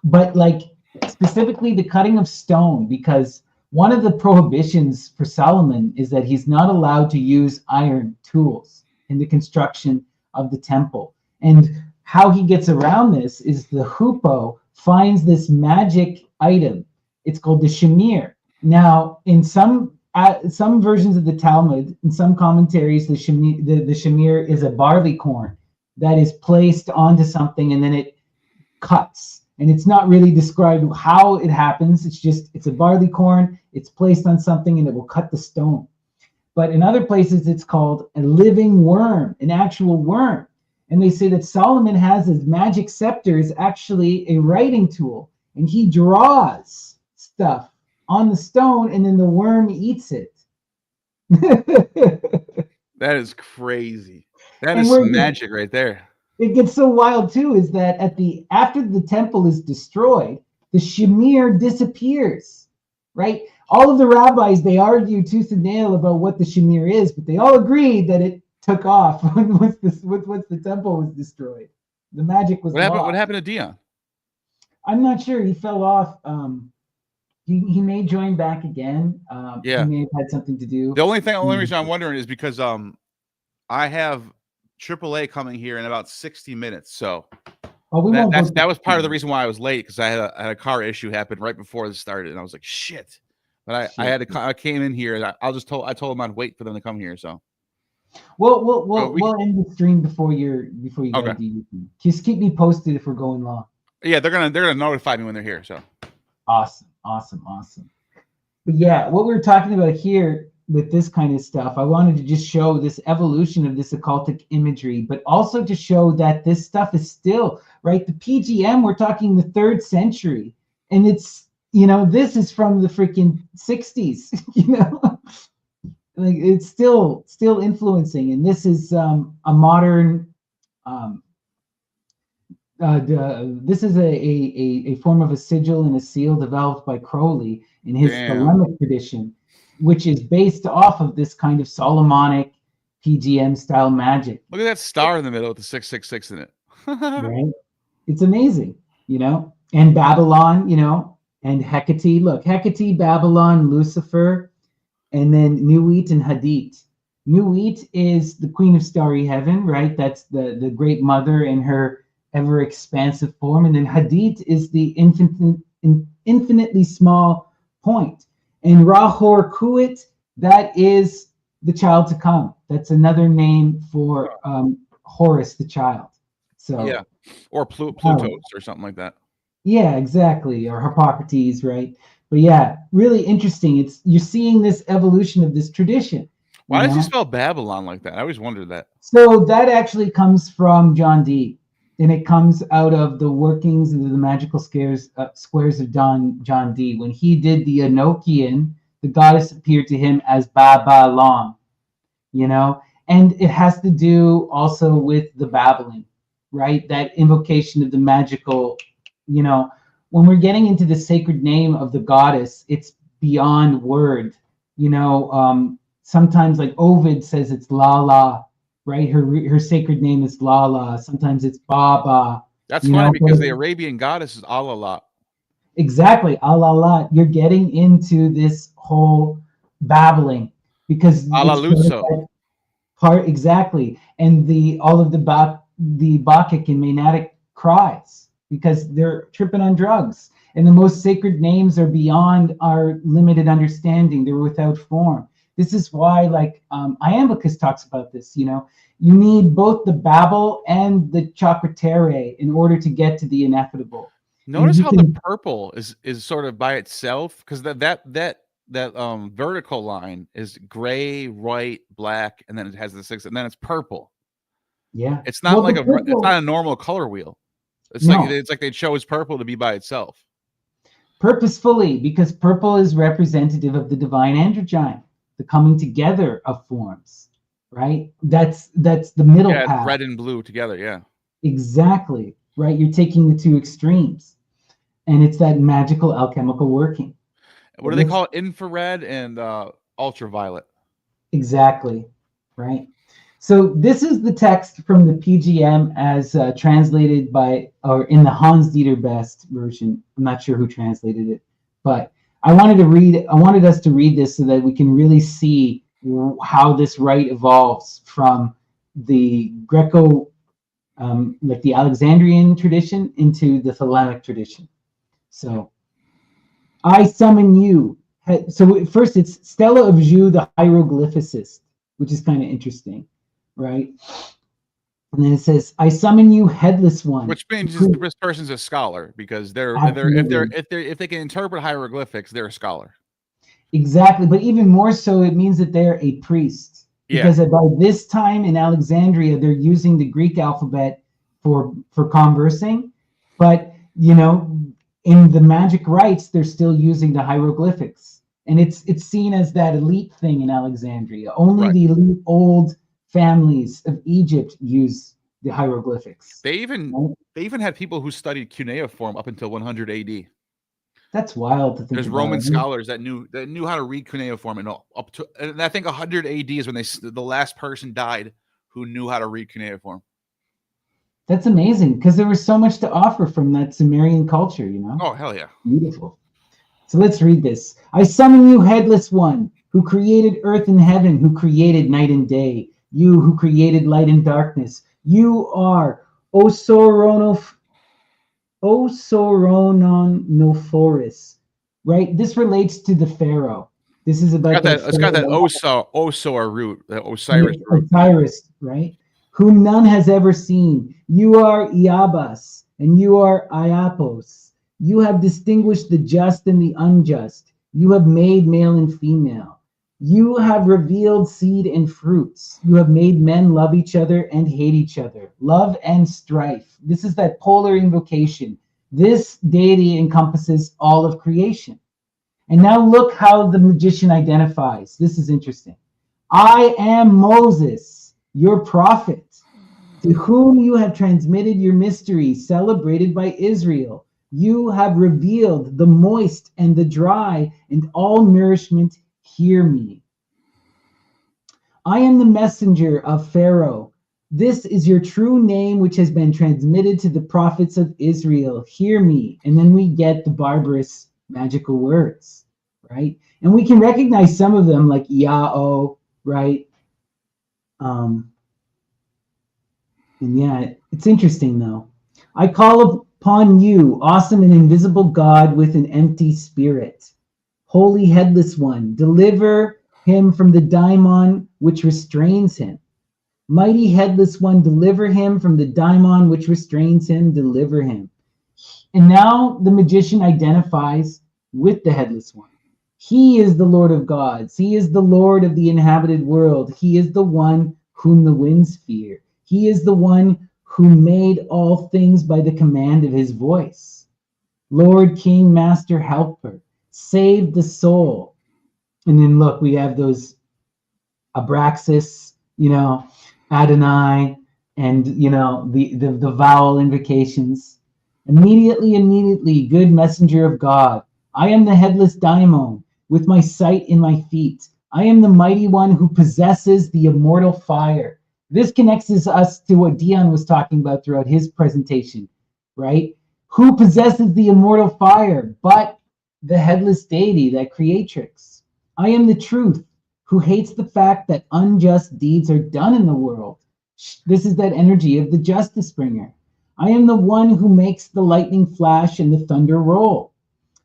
but like specifically the cutting of stone, because one of the prohibitions for Solomon is that he's not allowed to use iron tools in the construction of the temple. And how he gets around this is the Hupo finds this magic item. It's called the shamir. Now, in some versions of the Talmud, in some commentaries, the shamir is a barley corn that is placed onto something and then it cuts. And it's not really described how it happens. It's a barley corn, it's placed on something and it will cut the stone. But in other places, it's called a living worm, an actual worm. And they say that Solomon has his magic scepter is actually a writing tool. And he draws stuff on the stone and then the worm eats it. That is crazy. That is some magic right there. It gets so wild too, is that after the temple is destroyed, the shamir disappears, right? All of the rabbis, they argue tooth and nail about what the shamir is, but they all agreed that it took off once the temple was destroyed. The magic was lost. What happened to Dion? I'm not sure. He fell off. He may join back again. He may have had something to do. The only reason I'm wondering is because I have AAA coming here in about 60 minutes. So that was part of the reason why I was late, because I had a car issue happen right before this started, and I was like, shit. But I came in here, and I told them I'd wait for them to come here. So we'll end the stream before you go to just keep me posted if we're going long. Yeah, they're gonna notify me when they're here. So awesome. But yeah, what we're talking about here with this kind of stuff, I wanted to just show this evolution of this occultic imagery, but also to show that this stuff is still, right? The PGM, we're talking the 3rd century, and it's, this is from the freaking 60s, like it's still influencing. And this is a modern, this is a form of a sigil and a seal developed by Crowley in his Thelemic tradition, which is based off of this kind of Solomonic PGM style magic. Look at that star in the middle with the 666 in it. Right? It's amazing, and Babylon, and Hecate. Look, Hecate, Babylon, Lucifer, and then Nuit and Hadit. Nuit is the queen of starry heaven, right? That's the great mother in her ever expansive form. And then Hadit is the infinitely small point. And Rahor Kuit, that is the child to come. That's another name for Horus, the child. So yeah, or Plutos or something like that. Yeah, exactly, or Hippocrates, right? But yeah, really interesting. You're seeing this evolution of this tradition. Why does he spell Babylon like that? I always wondered that. So that actually comes from John Dee. And it comes out of the workings of the magical squares of John Dee. When he did the Enochian, the goddess appeared to him as Ba Long, you know? And it has to do also with the babbling, right? That invocation of the magical, you know, when we're getting into the sacred name of the goddess, it's beyond word, you know. Sometimes like Ovid says it's Lala, right? Her sacred name is Lala. Sometimes it's Baba. That's You funny know, because the Arabian goddess is Allah. exactly, Allah. You're getting into this whole babbling because it's Alaluso. part exactly, and the all of the Bacchic and Maenadic cries because they're tripping on drugs, and the most sacred names are beyond our limited understanding. They're without form. This is why, like, Iamblichus talks about this. You know, you need both the babble and the chakra in order to get to the ineffable. Notice how the purple is sort of by itself, because that vertical line is gray, white, black, and then it has the 6, and then it's purple. Yeah, it's not well, it's not a normal color wheel. It's like they chose purple to be by itself purposefully, because purple is representative of the divine androgyne, the coming together of forms, right? That's the middle path. Red and blue together, yeah. Exactly, right? You're taking the two extremes, and it's that magical alchemical working. What do they call it? Infrared and ultraviolet. Exactly, right? So this is the text from the PGM as translated by, or in the Hans Dieter Best version. I'm not sure who translated it, but I wanted us to read this so that we can really see how this rite evolves from the Greco, like the Alexandrian tradition, into the Thelemic tradition. So, I summon you. So first it's Stella of Jeu, the hieroglyphicist, which is kind of interesting, right? And then it says, "I summon you, headless one." Which means this person's a scholar, because if they can interpret hieroglyphics, they're a scholar. Exactly, but even more so, it means that they're a priest. Because by this time in Alexandria, they're using the Greek alphabet for conversing, but you know, in the magic rites, they're still using the hieroglyphics, and it's seen as that elite thing in Alexandria. Only the elite old families of Egypt use the hieroglyphics. They even had people who studied cuneiform up until 100 AD. That's wild to think. There's Roman scholars that knew how to read cuneiform, and I think 100 AD is when the last person died who knew how to read cuneiform. That's amazing, because there was so much to offer from that Sumerian culture, you know? Oh, hell yeah. Beautiful. So let's read this. "I summon you, headless one, who created earth and heaven, who created night and day, you who created light and darkness. You are Osoronophorus," right? This relates to the pharaoh. This is about it's got that Osor root, that Osiris root. Osiris, right? "Whom none has ever seen. You are Iabas, and you are Iapos. You have distinguished the just and the unjust. You have made male and female. You have revealed seed and fruits. You have made men love each other and hate each other. Love and strife." This is that polar invocation. This deity encompasses all of creation. And now look how the magician identifies. This is interesting. "I am Moses, your prophet, to whom you have transmitted your mystery, celebrated by Israel. You have revealed the moist and the dry, and all nourishment. Hear me. I am the messenger of Pharaoh. This is your true name, which has been transmitted to the prophets of Israel. Hear me." And then we get the barbarous magical words, right? And we can recognize some of them, like Yao, right? And yeah, it's interesting though. "I call upon you, awesome and invisible God with an empty spirit. Holy headless one, deliver him from the daimon which restrains him. Mighty headless one, deliver him from the daimon which restrains him, deliver him." And now the magician identifies with the headless one. He is the Lord of gods. He is the Lord of the inhabited world. He is the one whom the winds fear. He is the one who made all things by the command of his voice. Lord, King, Master, Helper, save the soul. And then look, we have those Abraxas, Adonai, and the vowel invocations. Immediately, good messenger of God, I am the headless daimon, with my sight in my feet. I am the mighty one who possesses the immortal fire. This connects us to what Dion was talking about throughout his presentation, right? Who possesses the immortal fire but the headless deity, that creatrix? I am the truth, who hates the fact that unjust deeds are done in the world. This is that energy of the justice bringer. I am the one who makes the lightning flash and the thunder roll.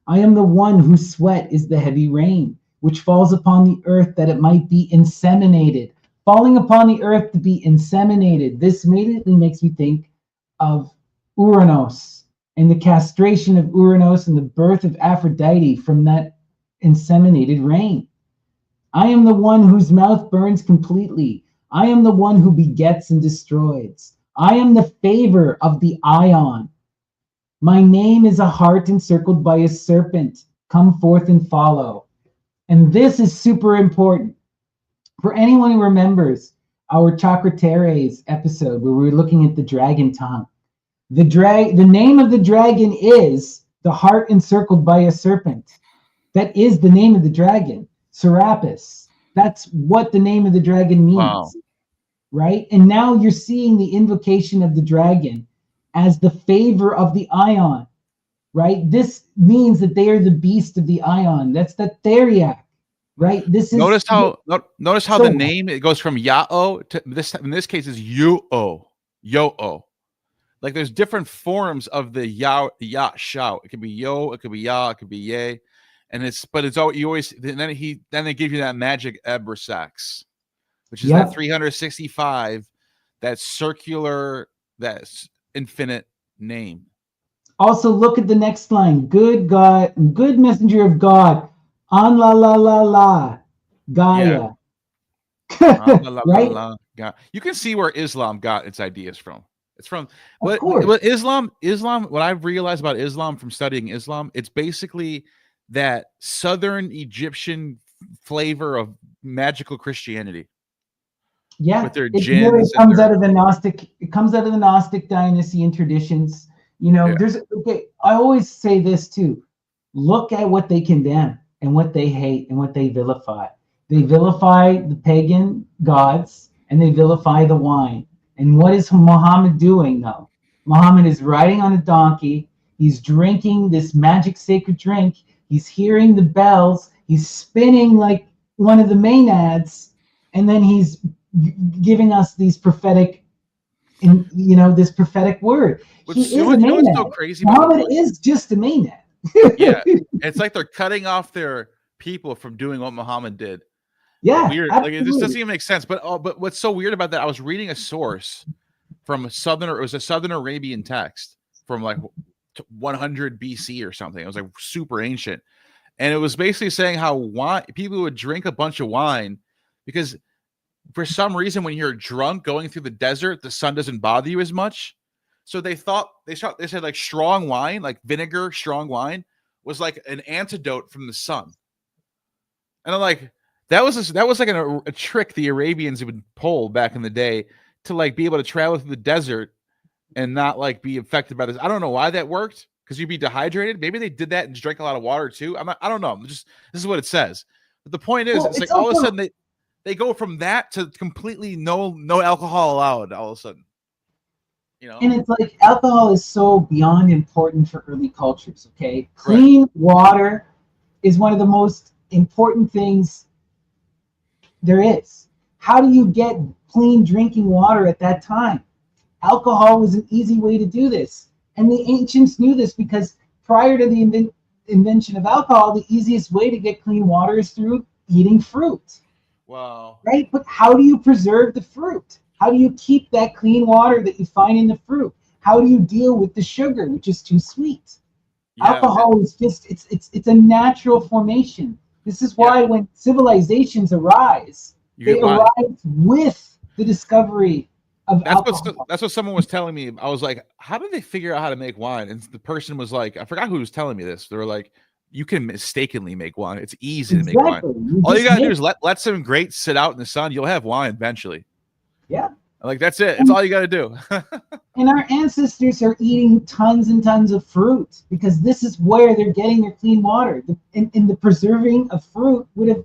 I am the one whose sweat is the heavy rain, which falls upon the earth that it might be inseminated. Falling upon the earth to be inseminated. This immediately makes me think of Uranus and the castration of Uranus and the birth of Aphrodite from that inseminated rain. I am the one whose mouth burns completely. I am the one who begets and destroys. I am the favor of the Ion. My name is a heart encircled by a serpent. Come forth and follow. And this is super important. For anyone who remembers our Chakra Teres episode where we were looking at the dragon tongue, the name of the dragon is the heart encircled by a serpent. That is the name of the dragon, Serapis. That's what the name of the dragon means. Wow. Right? And now you're seeing the invocation of the dragon as the favor of the Ion, right? This means that they are the beast of the Ion. That's the Theriac, right? This is notice how the name, it goes from Yao to this. In this case, is Yo-O. Like there's different forms of the Ya Shao. It could be Yo, it could be Ya, it could be Ye, and it's all you always. Then they give you that magic Ebrasax, which is that 365, that circular, that's infinite name. Also, look at the next line. Good God, good messenger of God, on la Gaia. Yeah. Right? You can see where Islam got its ideas from. It's from what Islam. What I've realized about Islam from studying Islam, it's basically that southern Egyptian flavor of magical Christianity. Yeah, with their it comes out of the Gnostic. It comes out of the Gnostic dynasty and traditions. I always say this too. Look at what they condemn and what they hate and what they vilify. They vilify the pagan gods and they vilify the wine. And what is Muhammad doing though? Muhammad is riding on a donkey. He's drinking this magic sacred drink. He's hearing the bells. He's spinning like one of the Maenads, and then he's giving us these prophetic, this prophetic word. He is a Maenad. So crazy Muhammad is just a Maenad. Yeah, it's like they're cutting off their people from doing what Muhammad did. Yeah, weird. Absolutely. Like it just doesn't even make sense. But what's so weird about that? I was reading a source from a Southern Arabian text from like 100 BC or something. It was like super ancient, and it was basically saying how people would drink a bunch of wine because for some reason when you're drunk going through the desert, the sun doesn't bother you as much. So they said like strong wine, like vinegar, strong wine was like an antidote from the sun. And I'm like, that was like a trick the Arabians would pull back in the day to like be able to travel through the desert and not like be affected by this. I don't know why that worked because you'd be dehydrated. Maybe they did that and drank a lot of water too. I don't know. This is what it says. But the point is, it's like all of a sudden they go from that to completely no alcohol allowed all of a sudden. And it's like alcohol is so beyond important for early cultures, okay? Clean water is one of the most important things there is. How do you get clean drinking water at that time? Alcohol was an easy way to do this. And the ancients knew this because prior to the invention of alcohol, the easiest way to get clean water is through eating fruit. Wow. Right? But how do you preserve the fruit? How do you keep that clean water that you find in the fruit? How do you deal with the sugar, which is too sweet? Yeah, alcohol is just, it's a natural formation. This is why when civilizations arise, they arise with the discovery of That's alcohol. that's what someone was telling me. I was like, how did they figure out how to make wine? And the person was like, I forgot who was telling me this. They were like, you can mistakenly make wine. It's easy to make wine. Exactly. You All you just gotta do make, is let some grapes sit out in the sun. You'll have wine eventually. yeah. Like that's it. That's all you gotta do. And our ancestors are eating tons and tons of fruit because this is where they're getting their clean water. In the preserving of fruit would have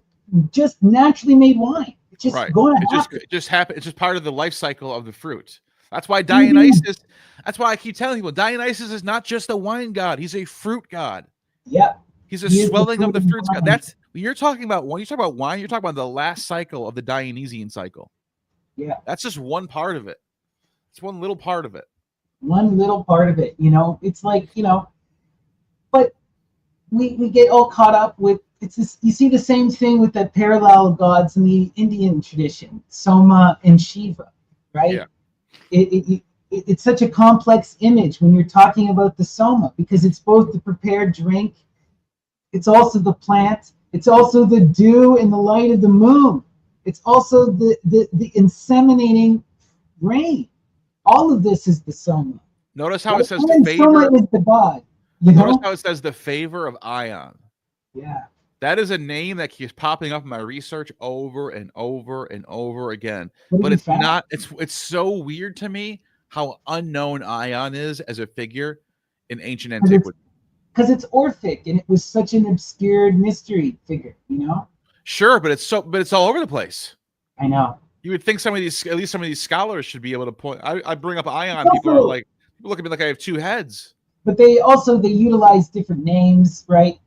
just naturally made wine. It's just Right. going to happen. It just happened. It's just part of the life cycle of the fruit. That's why Dionysus. That's why I keep telling people Dionysus is not just a wine god. He's a fruit god. Yeah. He's a He is the swelling of the fruit fruits and god. wine. That's when you're talking about when you talk about wine. You're talking about the last cycle of the Dionysian cycle. Yeah. That's just one part of it. It's one little part of it. One little part of it, it's like, but we get all caught up with, it's this, you see the same thing with the parallel gods in the Indian tradition, Soma and Shiva, right? Yeah. It's such a complex image when you're talking about the Soma, because it's both the prepared drink, it's also the plant, it's also the dew and the light of the moon, it's also the inseminating rain. All of this is the Soma. Notice how it says And favor. Soma is the god. Notice how it says the favor of Ion. Yeah. That is a name that keeps popping up in my research over and over and over again. What But have you it's found? not. It's so weird to me how unknown Ion is as a figure in ancient antiquity. Because it's Orphic and it was such an obscured mystery figure, Sure, but it's all over the place. I know. You would think at least some of these scholars should be able to point. I bring up Ion. Also, people look at me like I have two heads. But they utilize different names, right?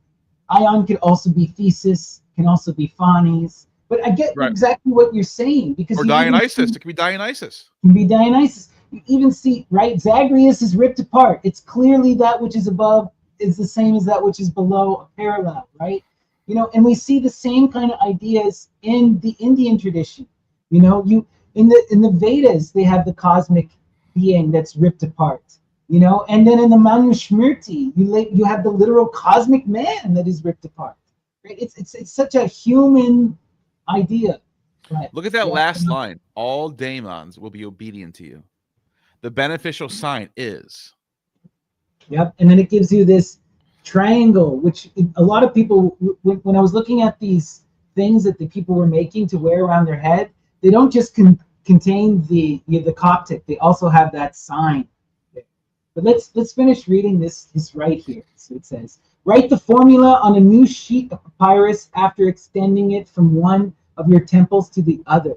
Ion could also be Thesis, can also be Phanes. But I get exactly what you're saying, because or Dionysus. It could be Dionysus. It can be Dionysus. You even see, right? Zagreus is ripped apart. It's clearly that which is above is the same as that which is below, a parallel, right? And we see the same kind of ideas in the Indian tradition. In the Vedas, they have the cosmic being that's ripped apart. And then in the Manusmriti, you have the literal cosmic man that is ripped apart. Right? It's such a human idea. Right? Look at that last line. All daemons will be obedient to you. The beneficial sign is. Yep. And then it gives you this triangle, which a lot of people, when I was looking at these things that the people were making to wear around their head, they don't just contain the Coptic. They also have that sign. But let's finish reading this right here. So it says, write the formula on a new sheet of papyrus after extending it from one of your temples to the other.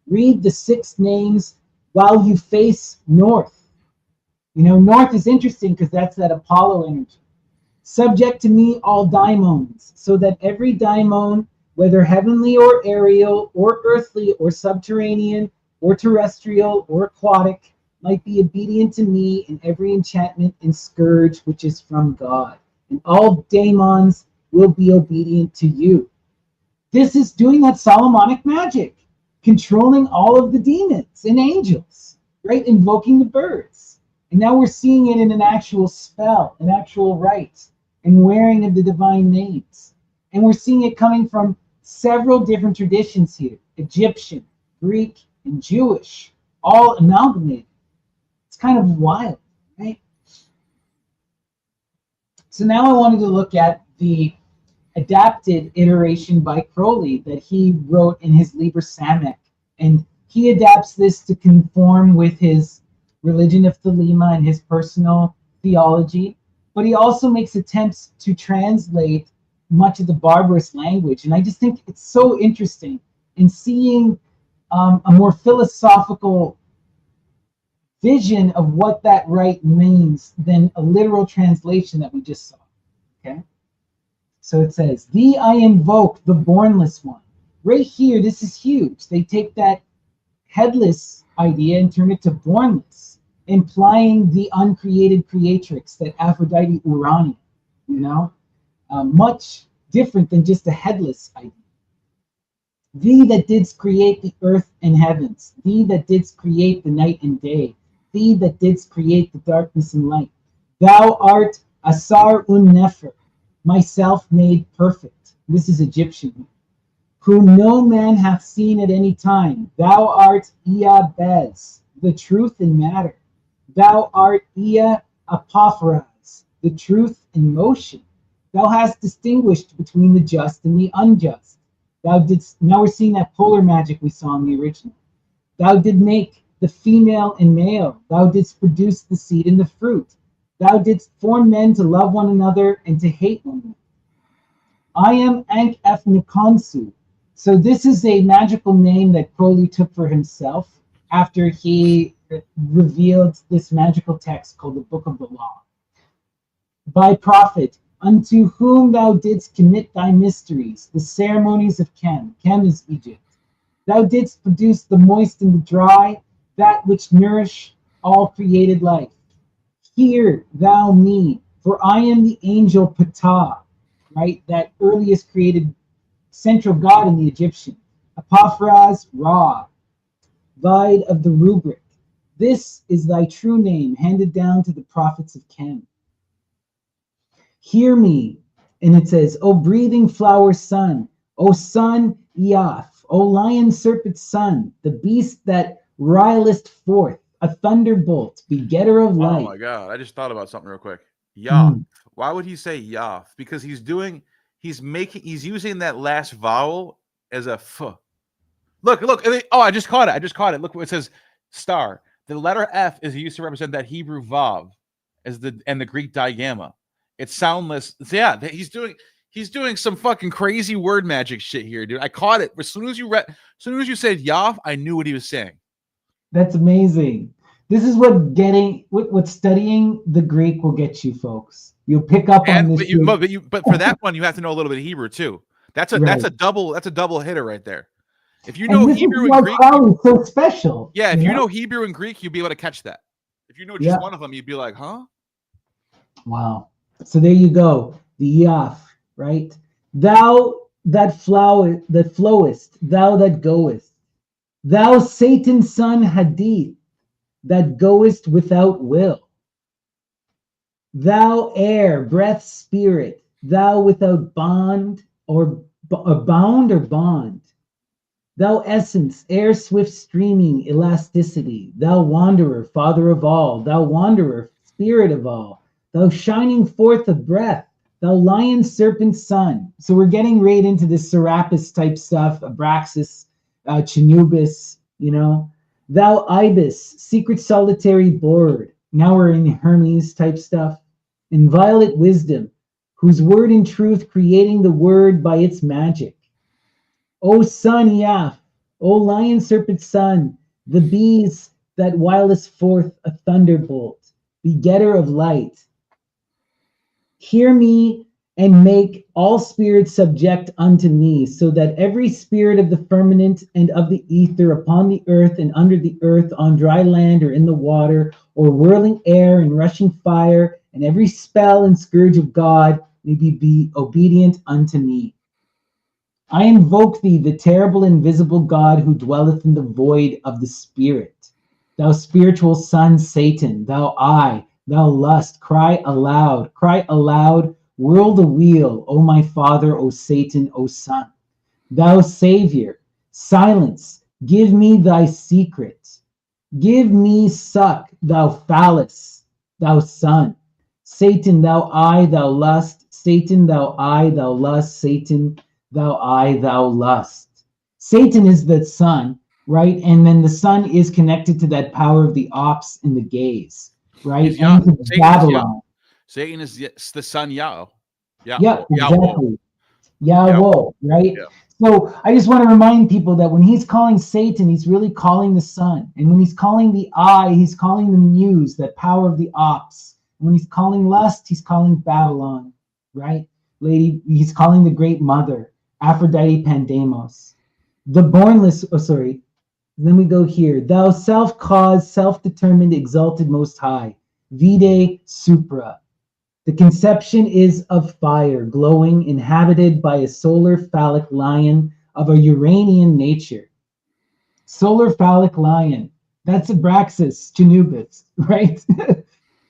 Read the 6 names while you face north. North is interesting because that's that Apollo energy. Subject to me all daimons, so that every daimon, whether heavenly or aerial or earthly or subterranean or terrestrial or aquatic, might be obedient to me in every enchantment and scourge which is from God. And all daemons will be obedient to you. This is doing that Solomonic magic, controlling all of the demons and angels, right? Invoking the birds. And now we're seeing it in an actual spell, an actual rite, and wearing of the divine names. And we're seeing it coming from several different traditions here: Egyptian, Greek, and Jewish, all amalgamated. It's kind of wild, right? So now I wanted to look at the adapted iteration by Crowley that he wrote in his Liber Samek. And he adapts this to conform with his religion of Thelema and his personal theology. But he also makes attempts to translate much of the barbarous language. And I just think it's so interesting in seeing a more philosophical vision of what that rite means than a literal translation that we just saw. Okay? So it says, thee I invoke, the bornless one. Right here, this is huge. They take that headless idea and turn it to bornless, implying the uncreated creatrix, that Aphrodite Urania, much different than just a headless idea. Thee that didst create the earth and heavens, thee that didst create the night and day, thee that didst create the darkness and light. Thou art Asar Nefer, myself made perfect. This is Egyptian. Whom no man hath seen at any time. Thou art Ea Bez, the truth in matter. Thou art Ea Apophoras, the truth in motion. Thou hast distinguished between the just and the unjust. Thou didst, now we're seeing that polar magic we saw in the original. Thou did make the female and male. Thou didst produce the seed and the fruit. Thou didst form men to love one another and to hate one another. I am Ankh Ethnikonsu. So this is a magical name that Crowley took for himself after he revealed this magical text called the Book of the Law. By prophet, unto whom thou didst commit thy mysteries, the ceremonies of Chem. Chem is Egypt. Thou didst produce the moist and the dry, that which nourish all created life. Hear thou me, for I am the angel Ptah, right? That earliest created central god in the Egyptian. Apophras Ra, Vide of the rubric. This is thy true name, handed down to the prophets of Chem. Hear me, and it says, O breathing flower son, O son Eoth, O lion serpent son, the beast that rilest forth, a thunderbolt, begetter of light. Oh my God, I just thought about something real quick. Yoth. Why would he say Yoth? Because he's using that last vowel as a f. Look. Oh, I just caught it. Look what it says, star. The letter F is used to represent that Hebrew vav and the Greek digamma. It's soundless. Yeah, he's doing some fucking crazy word magic shit here, dude. I caught it. As soon as you said Yoth, I knew what he was saying. That's amazing. This is what studying the Greek will get you, folks. You'll pick up on this. But for that one, you have to know a little bit of Hebrew too. That's a double hitter right there. If you know Hebrew and Greek, so special. Yeah, if you know Hebrew and Greek, you'll be able to catch that. If you know just one of them, you'd be like, huh? Wow. So there you go. The Eoth, right? Thou that flowest, thou that goest. Thou Satan's son Hadith, that goest without will. Thou air, breath, spirit, thou without bond or bound or bond. Thou essence, air swift streaming elasticity, thou wanderer, father of all, thou wanderer, spirit of all, thou shining forth of breath, thou lion serpent son. So we're getting right into this Serapis type stuff, Abraxas, Chinubis, thou ibis, secret solitary board. Now we're in Hermes type stuff. Inviolate wisdom, whose word in truth creating the word by its magic. O son Eoth, O lion serpent son, the bees that wilest forth a thunderbolt, begetter of light. Hear me and make all spirits subject unto me, so that every spirit of the firmament and of the ether upon the earth and under the earth, on dry land or in the water, or whirling air and rushing fire, and every spell and scourge of God may be obedient unto me. I invoke thee, the terrible invisible God who dwelleth in the void of the spirit. Thou spiritual son Satan, thou lust, cry aloud, whirl the wheel, O my father, O Satan, O son. Thou savior, silence, give me thy secret. Give me suck, thou phallus, thou son. Satan, thou eye, thou lust. Satan, thou eye, thou lust. Satan, thou eye, thou lust. Satan is the sun, right? And then the sun is connected to that power of the ops and the gaze, right? And to Babylon. Satan is the sun Yahweh. Yeah, exactly. Yahweh, right? Yeah. So I just want to remind people that when he's calling Satan, he's really calling the sun. And when he's calling the eye, he's calling the muse, that power of the ops. When he's calling lust, he's calling Babylon, right? He's calling the great mother, Aphrodite Pandemos. The bornless, then we go here. Thou self-caused, self-determined, exalted most high, vide supra. The conception is of fire, glowing, inhabited by a solar phallic lion of a Uranian nature. Solar phallic lion, that's Abraxas, Chinubis, right?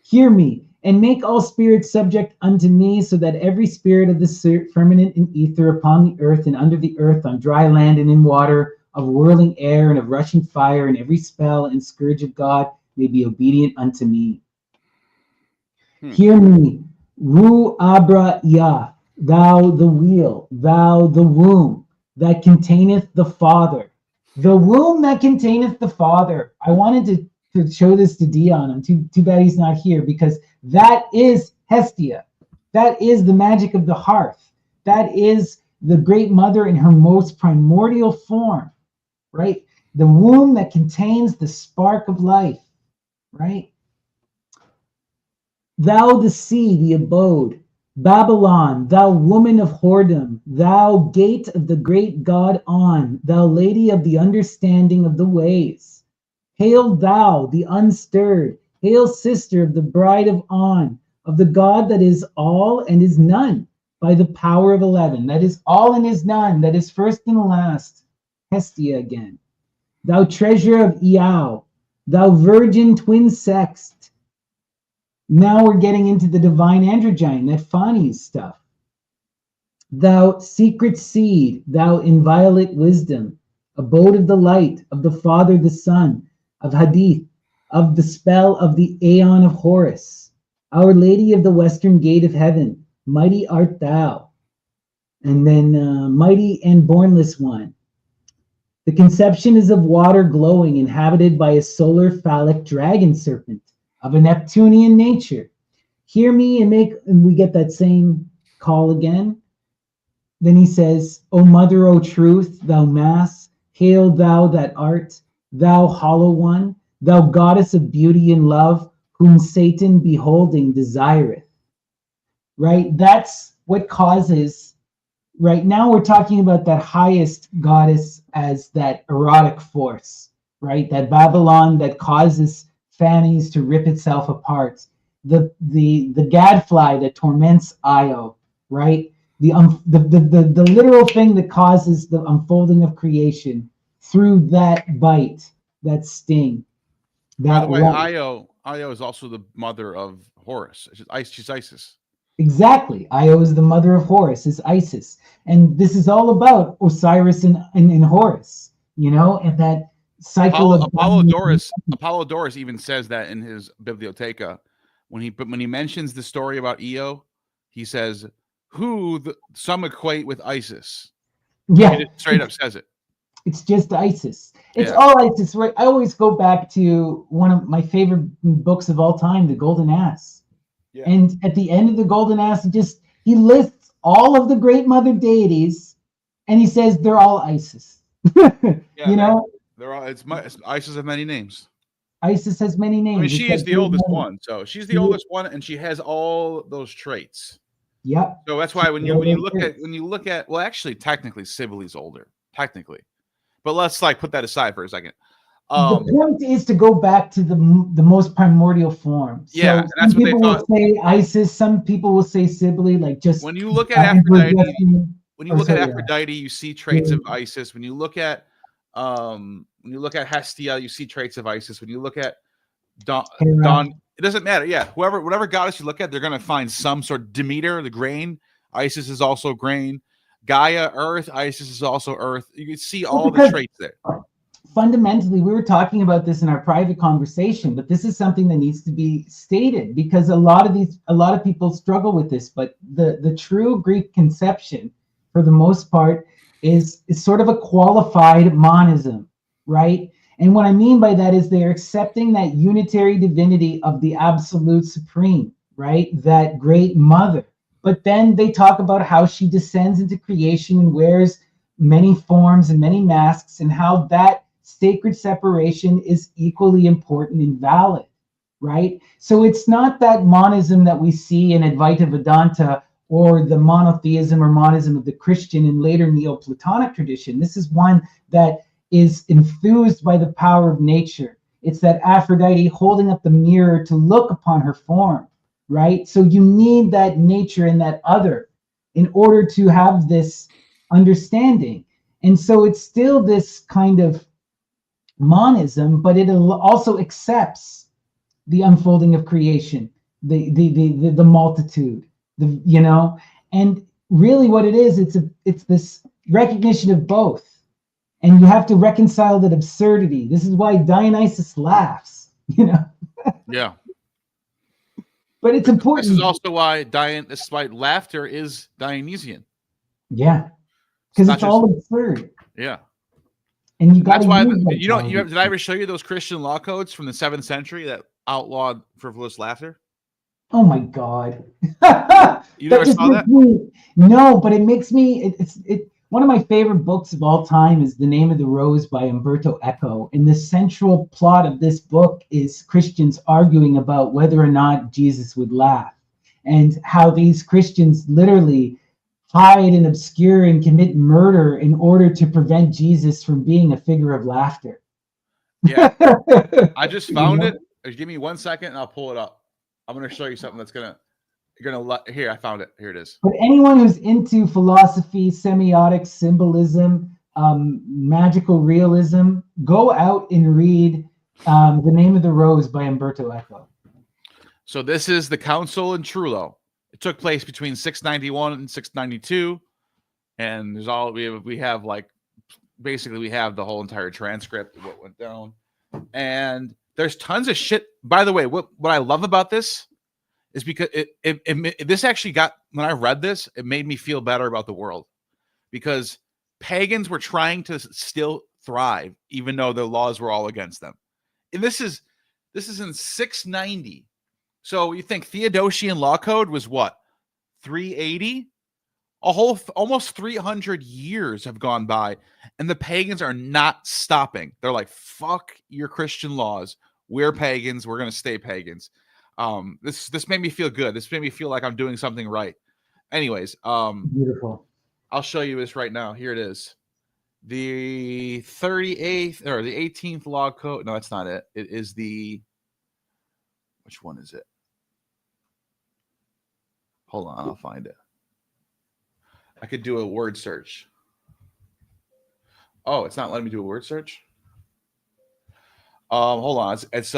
Hear me, and make all spirits subject unto me, so that every spirit of the firmament and ether upon the earth and under the earth, on dry land and in water, of whirling air and of rushing fire, and every spell and scourge of God may be obedient unto me. Hear me, Ru Abra Yah, thou the wheel, thou the womb that containeth the Father. The womb that containeth the Father. I wanted to show this to Dion. I'm too bad he's not here, because that is Hestia. That is the magic of the hearth. That is the great mother in her most primordial form, right? The womb that contains the spark of life, right? Thou the sea, the abode, Babylon, thou woman of whoredom, thou gate of the great God On, thou lady of the understanding of the ways. Hail thou, the unstirred, hail sister of the bride of On, of the God that is all and is none, by the power of 11. That is all and is none, that is first and last. Hestia again. Thou treasure of Iao, thou virgin twin sext. Now we're getting into the divine androgyne, that Phanes stuff. Thou secret seed, thou inviolate wisdom, abode of the light, of the Father, the Son, of Hadith, of the spell of the Aeon of Horus, Our Lady of the Western Gate of Heaven, mighty art thou. And then mighty and bornless one. The conception is of water glowing, inhabited by a solar phallic dragon serpent of a Neptunian nature. Hear me and we get that same call again. Then he says, O mother, O truth, thou mass, hail thou that art, thou hollow one, thou goddess of beauty and love, whom Satan beholding desireth. Right? That's what causes, right now we're talking about that highest goddess as that erotic force, right? That Babylon that causes Phanes to rip itself apart. The gadfly that torments Io, right? The literal thing that causes the unfolding of creation through that bite, that sting. By the way, Io is also the mother of Horus. She's Isis. Exactly. Io is the mother of Horus, is Isis. And this is all about Osiris and Horus, you know, and that cycle of Apollodorus even says that in his Bibliotheca. When he mentions the story about Io, he says, some equate with Isis. Yeah. He just straight up says it. It's just Isis. It's all Isis, right? I always go back to one of my favorite books of all time, The Golden Ass. Yeah. And at the end of The Golden Ass, he lists all of the great mother deities, and he says they're all Isis. You know? They're all. Isis has many names. Isis has many names. I mean, she is the oldest one, so she's the oldest one, and she has all those traits. Yep. So that's why when you look at well, actually, technically, Sibylla's older, technically, but let's put that aside for a second. The point is to go back to the most primordial form. So yeah, and that's what they thought. Some people will say Isis. Some people will say Sibylla. When you look at Aphrodite, Aphrodite, you see traits of Isis. When you look at Hestia, you see traits of Isis. When you look at Dawn, it doesn't matter. Yeah, whatever goddess you look at, they're going to find some sort of Demeter, the grain. Isis is also grain. Gaia, earth. Isis is also earth. You can see all the traits there. Fundamentally, we were talking about this in our private conversation, but this is something that needs to be stated because a lot of people struggle with this. But the true Greek conception, for the most part, is sort of a qualified monism, right? And what I mean by that is they're accepting that unitary divinity of the absolute supreme, right? That great mother. But then they talk about how she descends into creation and wears many forms and many masks, and how that sacred separation is equally important and valid, right? So it's not that monism that we see in Advaita Vedanta or the monotheism or monism of the Christian and later Neoplatonic tradition. This is one that is enthused by the power of nature. It's that Aphrodite holding up the mirror to look upon her form, right? So you need that nature and that other in order to have this understanding. And so it's still this kind of monism, but it also accepts the unfolding of creation, the multitude, you know, and really what it is, it's this recognition of both, and you have to reconcile that absurdity. This is why Dionysus laughs, you know. Yeah. But it's important. This is also why laughter is Dionysian. Yeah, because it's all absurd. Yeah. And you got That's why did I ever show you those Christian law codes from the 7th century that outlawed frivolous laughter? Oh my God. You never saw that? No, but it makes me one of my favorite books of all time is The Name of the Rose by Umberto Eco. And the central plot of this book is Christians arguing about whether or not Jesus would laugh, and how these Christians literally hide and obscure and commit murder in order to prevent Jesus from being a figure of laughter. Yeah. I just found it. Give me 1 second and I'll pull it up. I'm going to show you something that's here, I found it. Here it is. But anyone who's into philosophy, semiotics, symbolism, magical realism, go out and read The Name of the Rose by Umberto Eco. So this is the Council in Trullo. It took place between 691 and 692. And there's all we have basically we have the whole entire transcript of what went down. And there's tons of shit. By the way, what I love about this is because this actually when I read this, it made me feel better about the world, because pagans were trying to still thrive even though the laws were all against them. And this is in 690. So you think Theodosian law code was what? 380? Almost 300 years have gone by, and the pagans are not stopping. They're like, fuck your Christian laws. We're pagans. We're going to stay pagans. This made me feel good. This made me feel like I'm doing something right. Anyways, beautiful. I'll show you this right now. Here it is. The 38th or the 18th law code. No, that's not it. It is which one is it? Hold on, I'll find it. I could do a word search. Oh, it's not letting me do a word search. Hold on. It's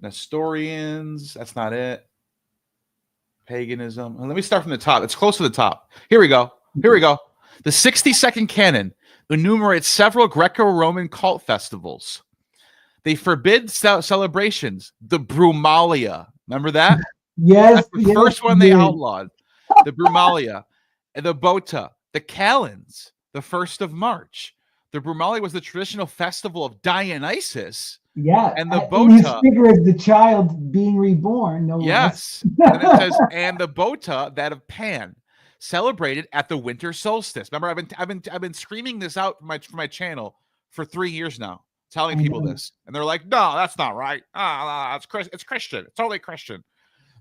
Nestorians. That's not it. Paganism. Let me start from the top. It's close to the top. Here we go. The 62nd canon enumerates several Greco-Roman cult festivals. They forbid celebrations. The Brumalia. Remember that? Yes. That's the first one they outlawed. The Brumalia, the Bota, the Calends, the 1st of March. The Brumalia was the traditional festival of Dionysus. Yeah. And the Bota. His figure is the child being reborn. No yes. And it says, and the Bota, that of Pan, celebrated at the winter solstice. Remember, I've been screaming this out for my channel for 3 years now, telling people this. And they're like, no, that's not right. It's Christian. It's totally Christian.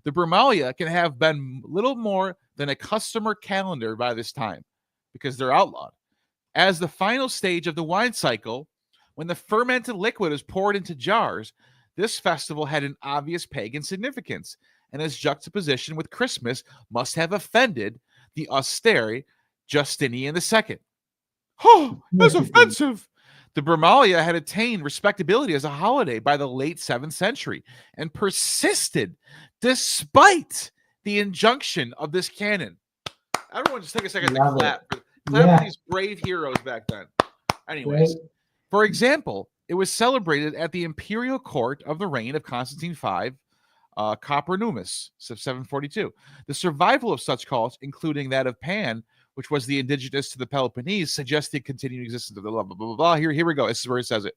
The Brumalia can have been little more than a customer calendar by this time, because they're outlawed. As the final stage of the wine cycle, when the fermented liquid is poured into jars, this festival had an obvious pagan significance, and its juxtaposition with Christmas must have offended the austere Justinian II. Oh, that's offensive! The Brumalia had attained respectability as a holiday by the late 7th century and persisted despite the injunction of this canon. Everyone just take a second to clap. Clap for these brave heroes back then. Anyways, for example, it was celebrated at the imperial court of the reign of Constantine V, Copernumus, 742. The survival of such cults, including that of Pan, which was the indigenous to the Peloponnese, suggested continued existence of the blah, blah, blah, blah. Here we go. This is where it says it.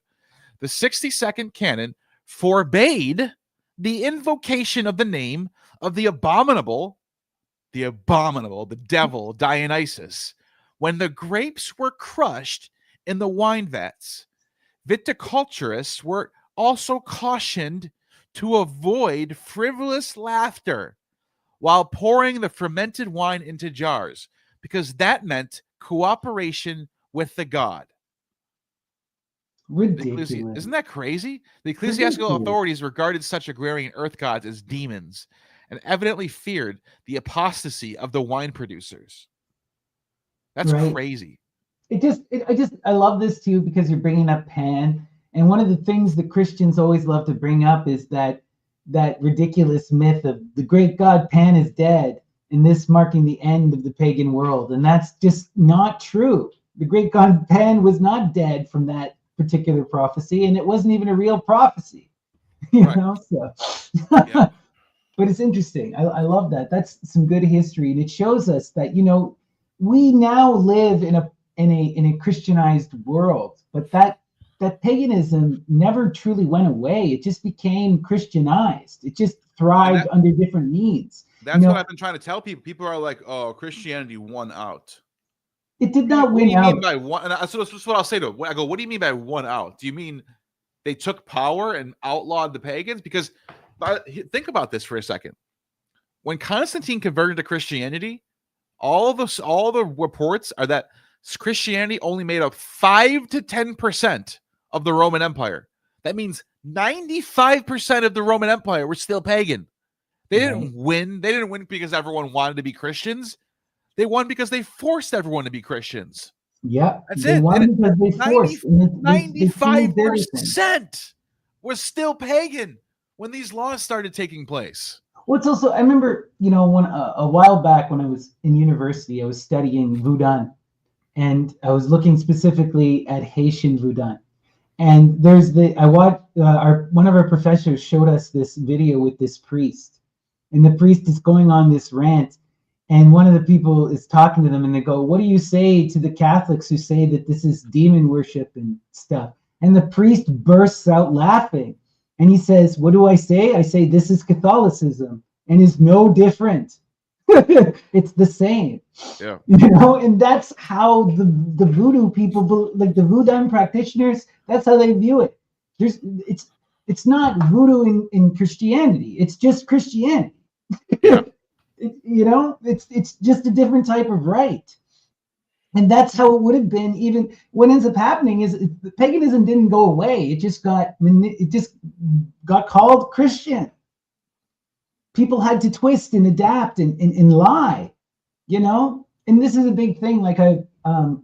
The 62nd canon forbade the invocation of the name of the abominable, the devil, Dionysus, when the grapes were crushed in the wine vats. Viticulturists were also cautioned to avoid frivolous laughter while pouring the fermented wine into jars, because that meant cooperation with the god. Ridiculous. Isn't that crazy? The ecclesiastical authorities regarded such agrarian earth gods as demons and evidently feared the apostasy of the wine producers. That's crazy. I love this too, because you're bringing up Pan. And one of the things that Christians always love to bring up is that ridiculous myth of the great god Pan is dead, and this marking the end of the pagan world. And that's just not true. The great god Pan was not dead from that particular prophecy, and it wasn't even a real prophecy. You Right. know, so. Yeah. But it's interesting. I love that. That's some good history, and it shows us that we now live in a Christianized world, but that paganism never truly went away. It just became Christianized. It just thrived under different needs. That's what I've been trying to tell people. People are like, "Oh, Christianity won out." It did not What win do you out. mean by one? And that's what I'll say to it. I go, "What do you mean by won out? Do you mean they took power and outlawed the pagans?" Because think about this for a second. When Constantine converted to Christianity, all the reports are that Christianity only made up 5 to 10% of the Roman Empire. That means 95% of the Roman Empire were still pagan. They didn't win. They didn't win because everyone wanted to be Christians. They won because they forced everyone to be Christians. Yeah, That's they it. won because they forced. 95% was still pagan when these laws started taking place. Well, it's also, I remember, when a while back when I was in university, I was studying Voodoo, and I was looking specifically at Haitian Voodoo. And I watched, one of our professors showed us this video with this priest, and the priest is going on this rant, and one of the people is talking to them, and they go, "What do you say to the Catholics who say that this is demon worship and stuff?" And the priest bursts out laughing. And he says, "What do I say? I say this is Catholicism and is no different." It's the same. Yeah. And that's how the voodoo people, like the voodoo practitioners, that's how they view it. It's not voodoo in Christianity. It's just Christianity. Yeah. It's just a different type of rite. And that's how it would have been. Even what ends up happening is the paganism didn't go away. It just got called Christian. People had to twist and adapt and lie, And this is a big thing. Like I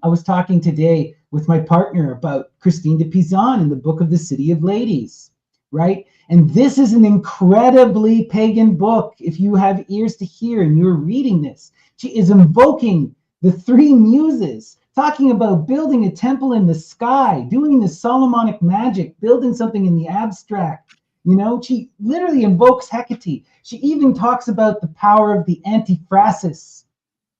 was talking today with my partner about Christine de Pizan in the book of the City of Ladies, right? And this is an incredibly pagan book. If you have ears to hear and you're reading this, she is invoking the three muses, talking about building a temple in the sky, doing the Solomonic magic, building something in the abstract. She literally invokes Hecate. She even talks about the power of the antiphrasis,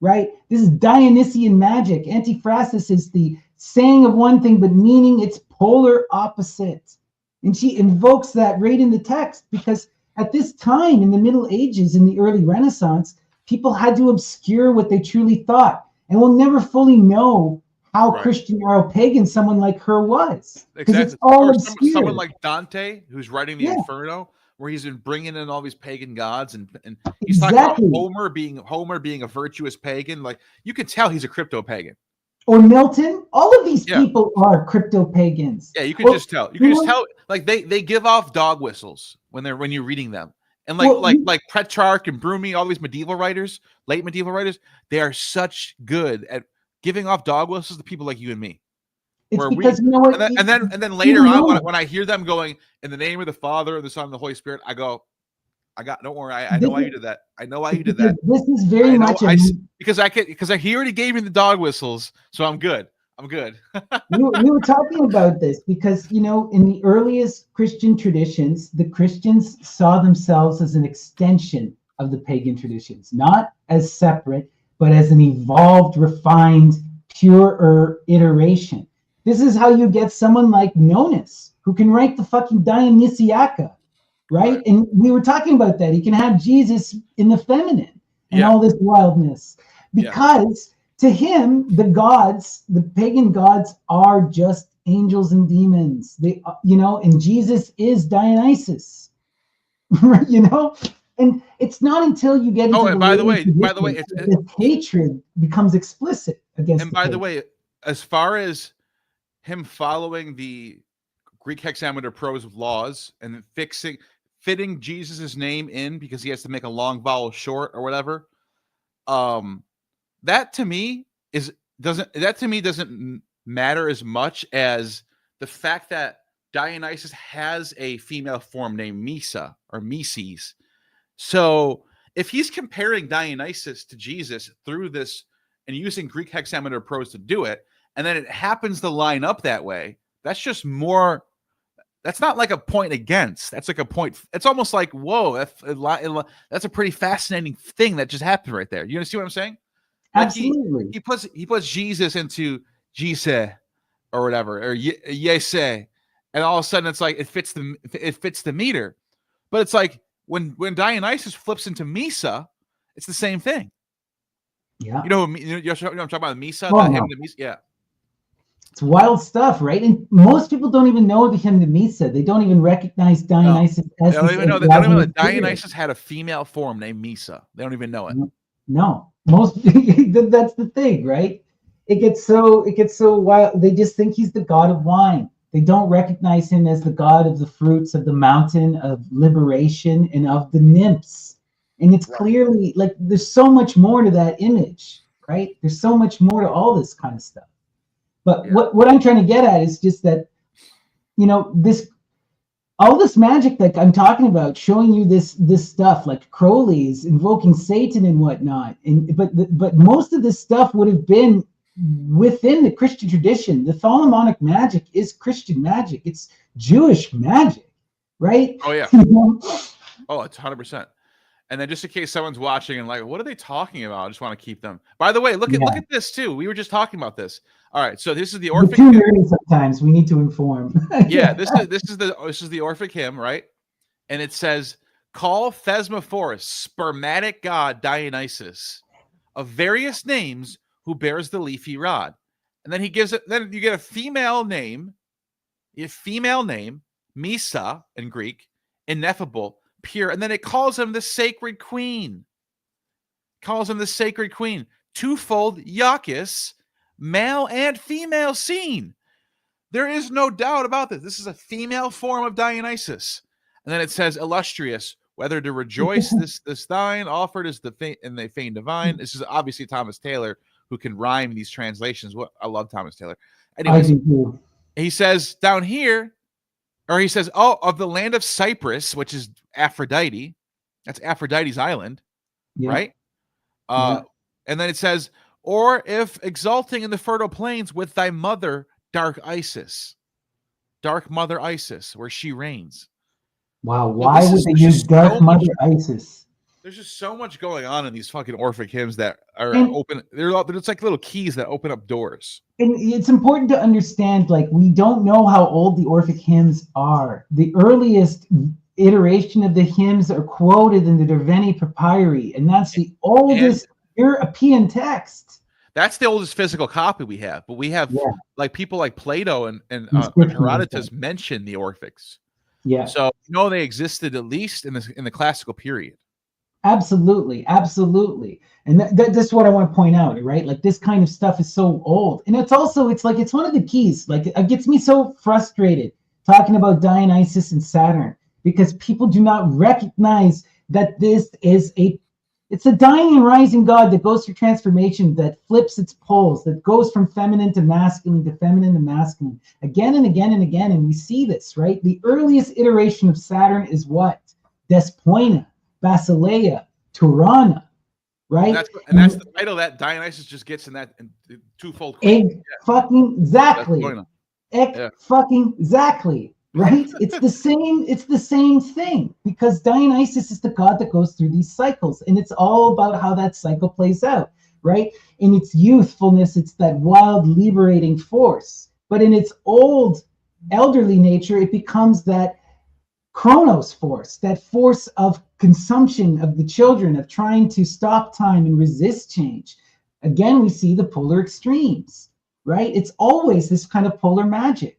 right? This is Dionysian magic. Antiphrasis is the saying of one thing, but meaning its polar opposite. And she invokes that right in the text because at this time in the Middle Ages, in the early Renaissance, people had to obscure what they truly thought. And we'll never fully know how Christian or pagan someone like her was. Because it's all obscure. Someone like Dante, who's writing the Inferno, where he's been bringing in all these pagan gods, and he's talking about Homer being a virtuous pagan. Like, you can tell he's a crypto pagan. Or Milton. All of these people are crypto pagans. Yeah, you can just tell. You can just tell. Like they give off dog whistles when you're reading them. And like Petrarch and Brumi, all these medieval writers, late medieval writers, they are such good at giving off dog whistles to people like you and me. It's because you know what, and then later on, when I hear them going in the name of the Father, the Son, and the Holy Spirit, I go, don't worry, I know why you did that. I know why you did that. This is very much because he already gave me the dog whistles, so I'm good. I'm good. we were talking about this because, in the earliest Christian traditions, the Christians saw themselves as an extension of the pagan traditions, not as separate, but as an evolved, refined, purer iteration. This is how you get someone like Nonus, who can write the fucking Dionysiaca, right? And we were talking about that. He can have Jesus in the feminine and all this wildness. Because to him, the pagan gods are just angels and demons. They, and Jesus is Dionysus, And it's not until you get into and by the way, the hatred becomes explicit against. And by the way, as far as him following the Greek hexameter prose laws and fitting Jesus's name in because he has to make a long vowel short or whatever, that to me doesn't matter as much as the fact that Dionysus has a female form named Misa or Mises. So if he's comparing Dionysus to Jesus through this and using Greek hexameter prose to do it, and then it happens to line up that way, that's just more. That's not like a point against. That's like a point. It's almost like, whoa, that's a pretty fascinating thing that just happened right there. You see what I'm saying? Like Absolutely. he puts Jesus into Jesus or whatever, or Yese, and all of a sudden it's like it fits the meter. But it's like when Dionysus flips into Misa, it's the same thing. Yeah. You know I'm talking about, Misa? Oh, no. Misa? Yeah. It's wild stuff, right? And most people don't even know the hymn to Misa. They don't even recognize Dionysus. They don't even know that Dionysus had a female form named Misa. They don't even know it. No, most that's the thing, right? It gets so wild. They just think he's the god of wine. They don't recognize him as the god of the fruits, of the mountain, of liberation, and of the nymphs. And it's clearly like there's so much more to that image, right? There's so much more to all this kind of stuff. But what I'm trying to get at is just that, all this magic that I'm talking about, showing you this stuff like Crowley's invoking Satan and whatnot, but most of this stuff would have been within the Christian tradition. The Solomonic magic is Christian magic. It's Jewish magic, right? Oh yeah. Oh, it's 100%. And then just in case someone's watching and like, what are they talking about? I just want to keep them. By the way, look at this too. We were just talking about this. All right, so this is the Orphic hymn. Sometimes we need to inform. Yeah, this is the Orphic hymn, right? And it says, "Call Thesmophorus, spermatic god Dionysus, of various names, who bears the leafy rod." And then he gives it. Then you get a female name, Misa in Greek, ineffable, pure, and then it calls him the sacred queen. Twofold Iacchus, male and female seen. There is no doubt about this. This is a female form of Dionysus. And then it says, illustrious, whether to rejoice this thine, offered is and they feign divine. This is obviously Thomas Taylor, who can rhyme these translations. I love Thomas Taylor. Anyways, he says down here, or he says, of the land of Cyprus, which is Aphrodite. That's Aphrodite's island, right? And then it says, or if exalting in the fertile plains with thy mother, dark mother Isis, where she reigns. Wow, why would they use dark mother Isis? There's just so much going on in these fucking Orphic hymns that are open. It's like little keys that open up doors. And it's important to understand, like, we don't know how old the Orphic hymns are. The earliest iteration of the hymns are quoted in the Derveni Papyri, and that's the oldest European text. That's the oldest physical copy we have, but we have like people like Plato and Herodotus mention the Orphics. Yeah. So they existed at least in the classical period. Absolutely. And that's what I want to point out, right? Like, this kind of stuff is so old. And it's one of the keys. Like, it gets me so frustrated talking about Dionysus and Saturn, because people do not recognize that this is it's a dying and rising god that goes through transformation, that flips its poles, that goes from feminine to masculine to feminine to masculine again and again and again. And we see this, right? The earliest iteration of Saturn is what? Despoina, Basileia, Tirana, right? And that's the title that Dionysus just gets in that twofold. Fucking exactly. Fucking exactly. Right? It's the same thing, because Dionysus is the god that goes through these cycles, and it's all about how that cycle plays out, right? In its youthfulness, it's that wild, liberating force. But in its old, elderly nature, it becomes that Chronos force, that force of consumption of the children, of trying to stop time and resist change. Again, we see the polar extremes, right? It's always this kind of polar magic.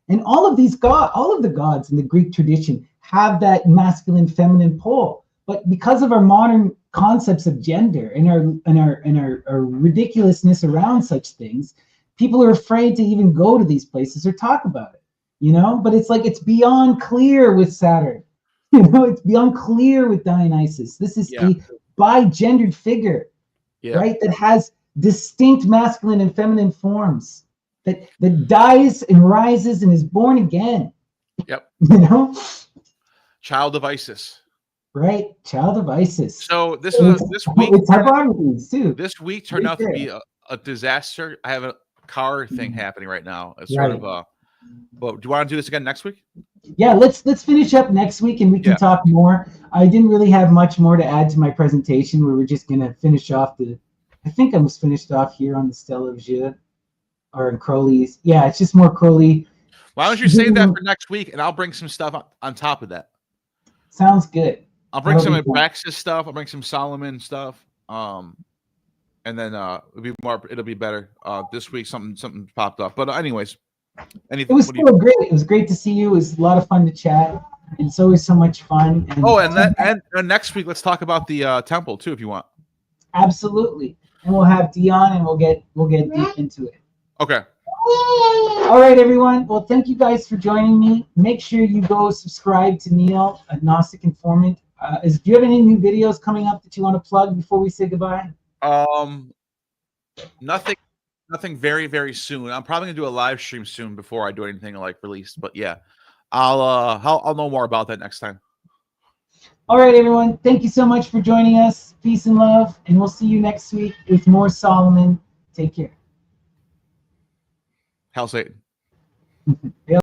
And all of the gods in the Greek tradition have that masculine, feminine pole. But because of our modern concepts of gender and our ridiculousness around such things, people are afraid to even go to these places or talk about it. But it's like, it's beyond clear with Saturn. It's beyond clear with Dionysus. This is a bi-gendered figure, right? That has distinct masculine and feminine forms. That dies and rises and is born again. Yep. Child of Isis. Right, child of Isis. So this week. It's Hippocrates too. This week turned out to be a disaster. I have car thing happening right now. It's Right. sort of but do you want to do this again next week? Yeah, let's finish up next week and we can Yeah. talk more. I didn't really have much more to add to my presentation. We were just gonna finish off I think I was finished off here on the Stella of Jeu or in Crowley's. Yeah, it's just more Crowley. Why don't you save that for next week, and I'll bring some stuff on top of that. Sounds good. I'll bring That'll some be fun. Abraxas stuff. I'll bring some Solomon stuff. And then it'll be better. This week something popped up. But anyways, It was still great. It was great to see you. It was a lot of fun to chat. It's always so much fun. And next week let's talk about the temple too, if you want. Absolutely. And we'll have Dion, and we'll get deep into it. Okay. All right, everyone. Well, thank you guys for joining me. Make sure you go subscribe to Neil, Agnostic Informant. Do you have any new videos coming up that you want to plug before we say goodbye? Nothing very, very soon. I'm probably gonna do a live stream soon before I do anything like release. But yeah, I'll know more about that next time. All right, everyone. Thank you so much for joining us. Peace and love, and we'll see you next week with more Solomon. Take care. Hail Satan.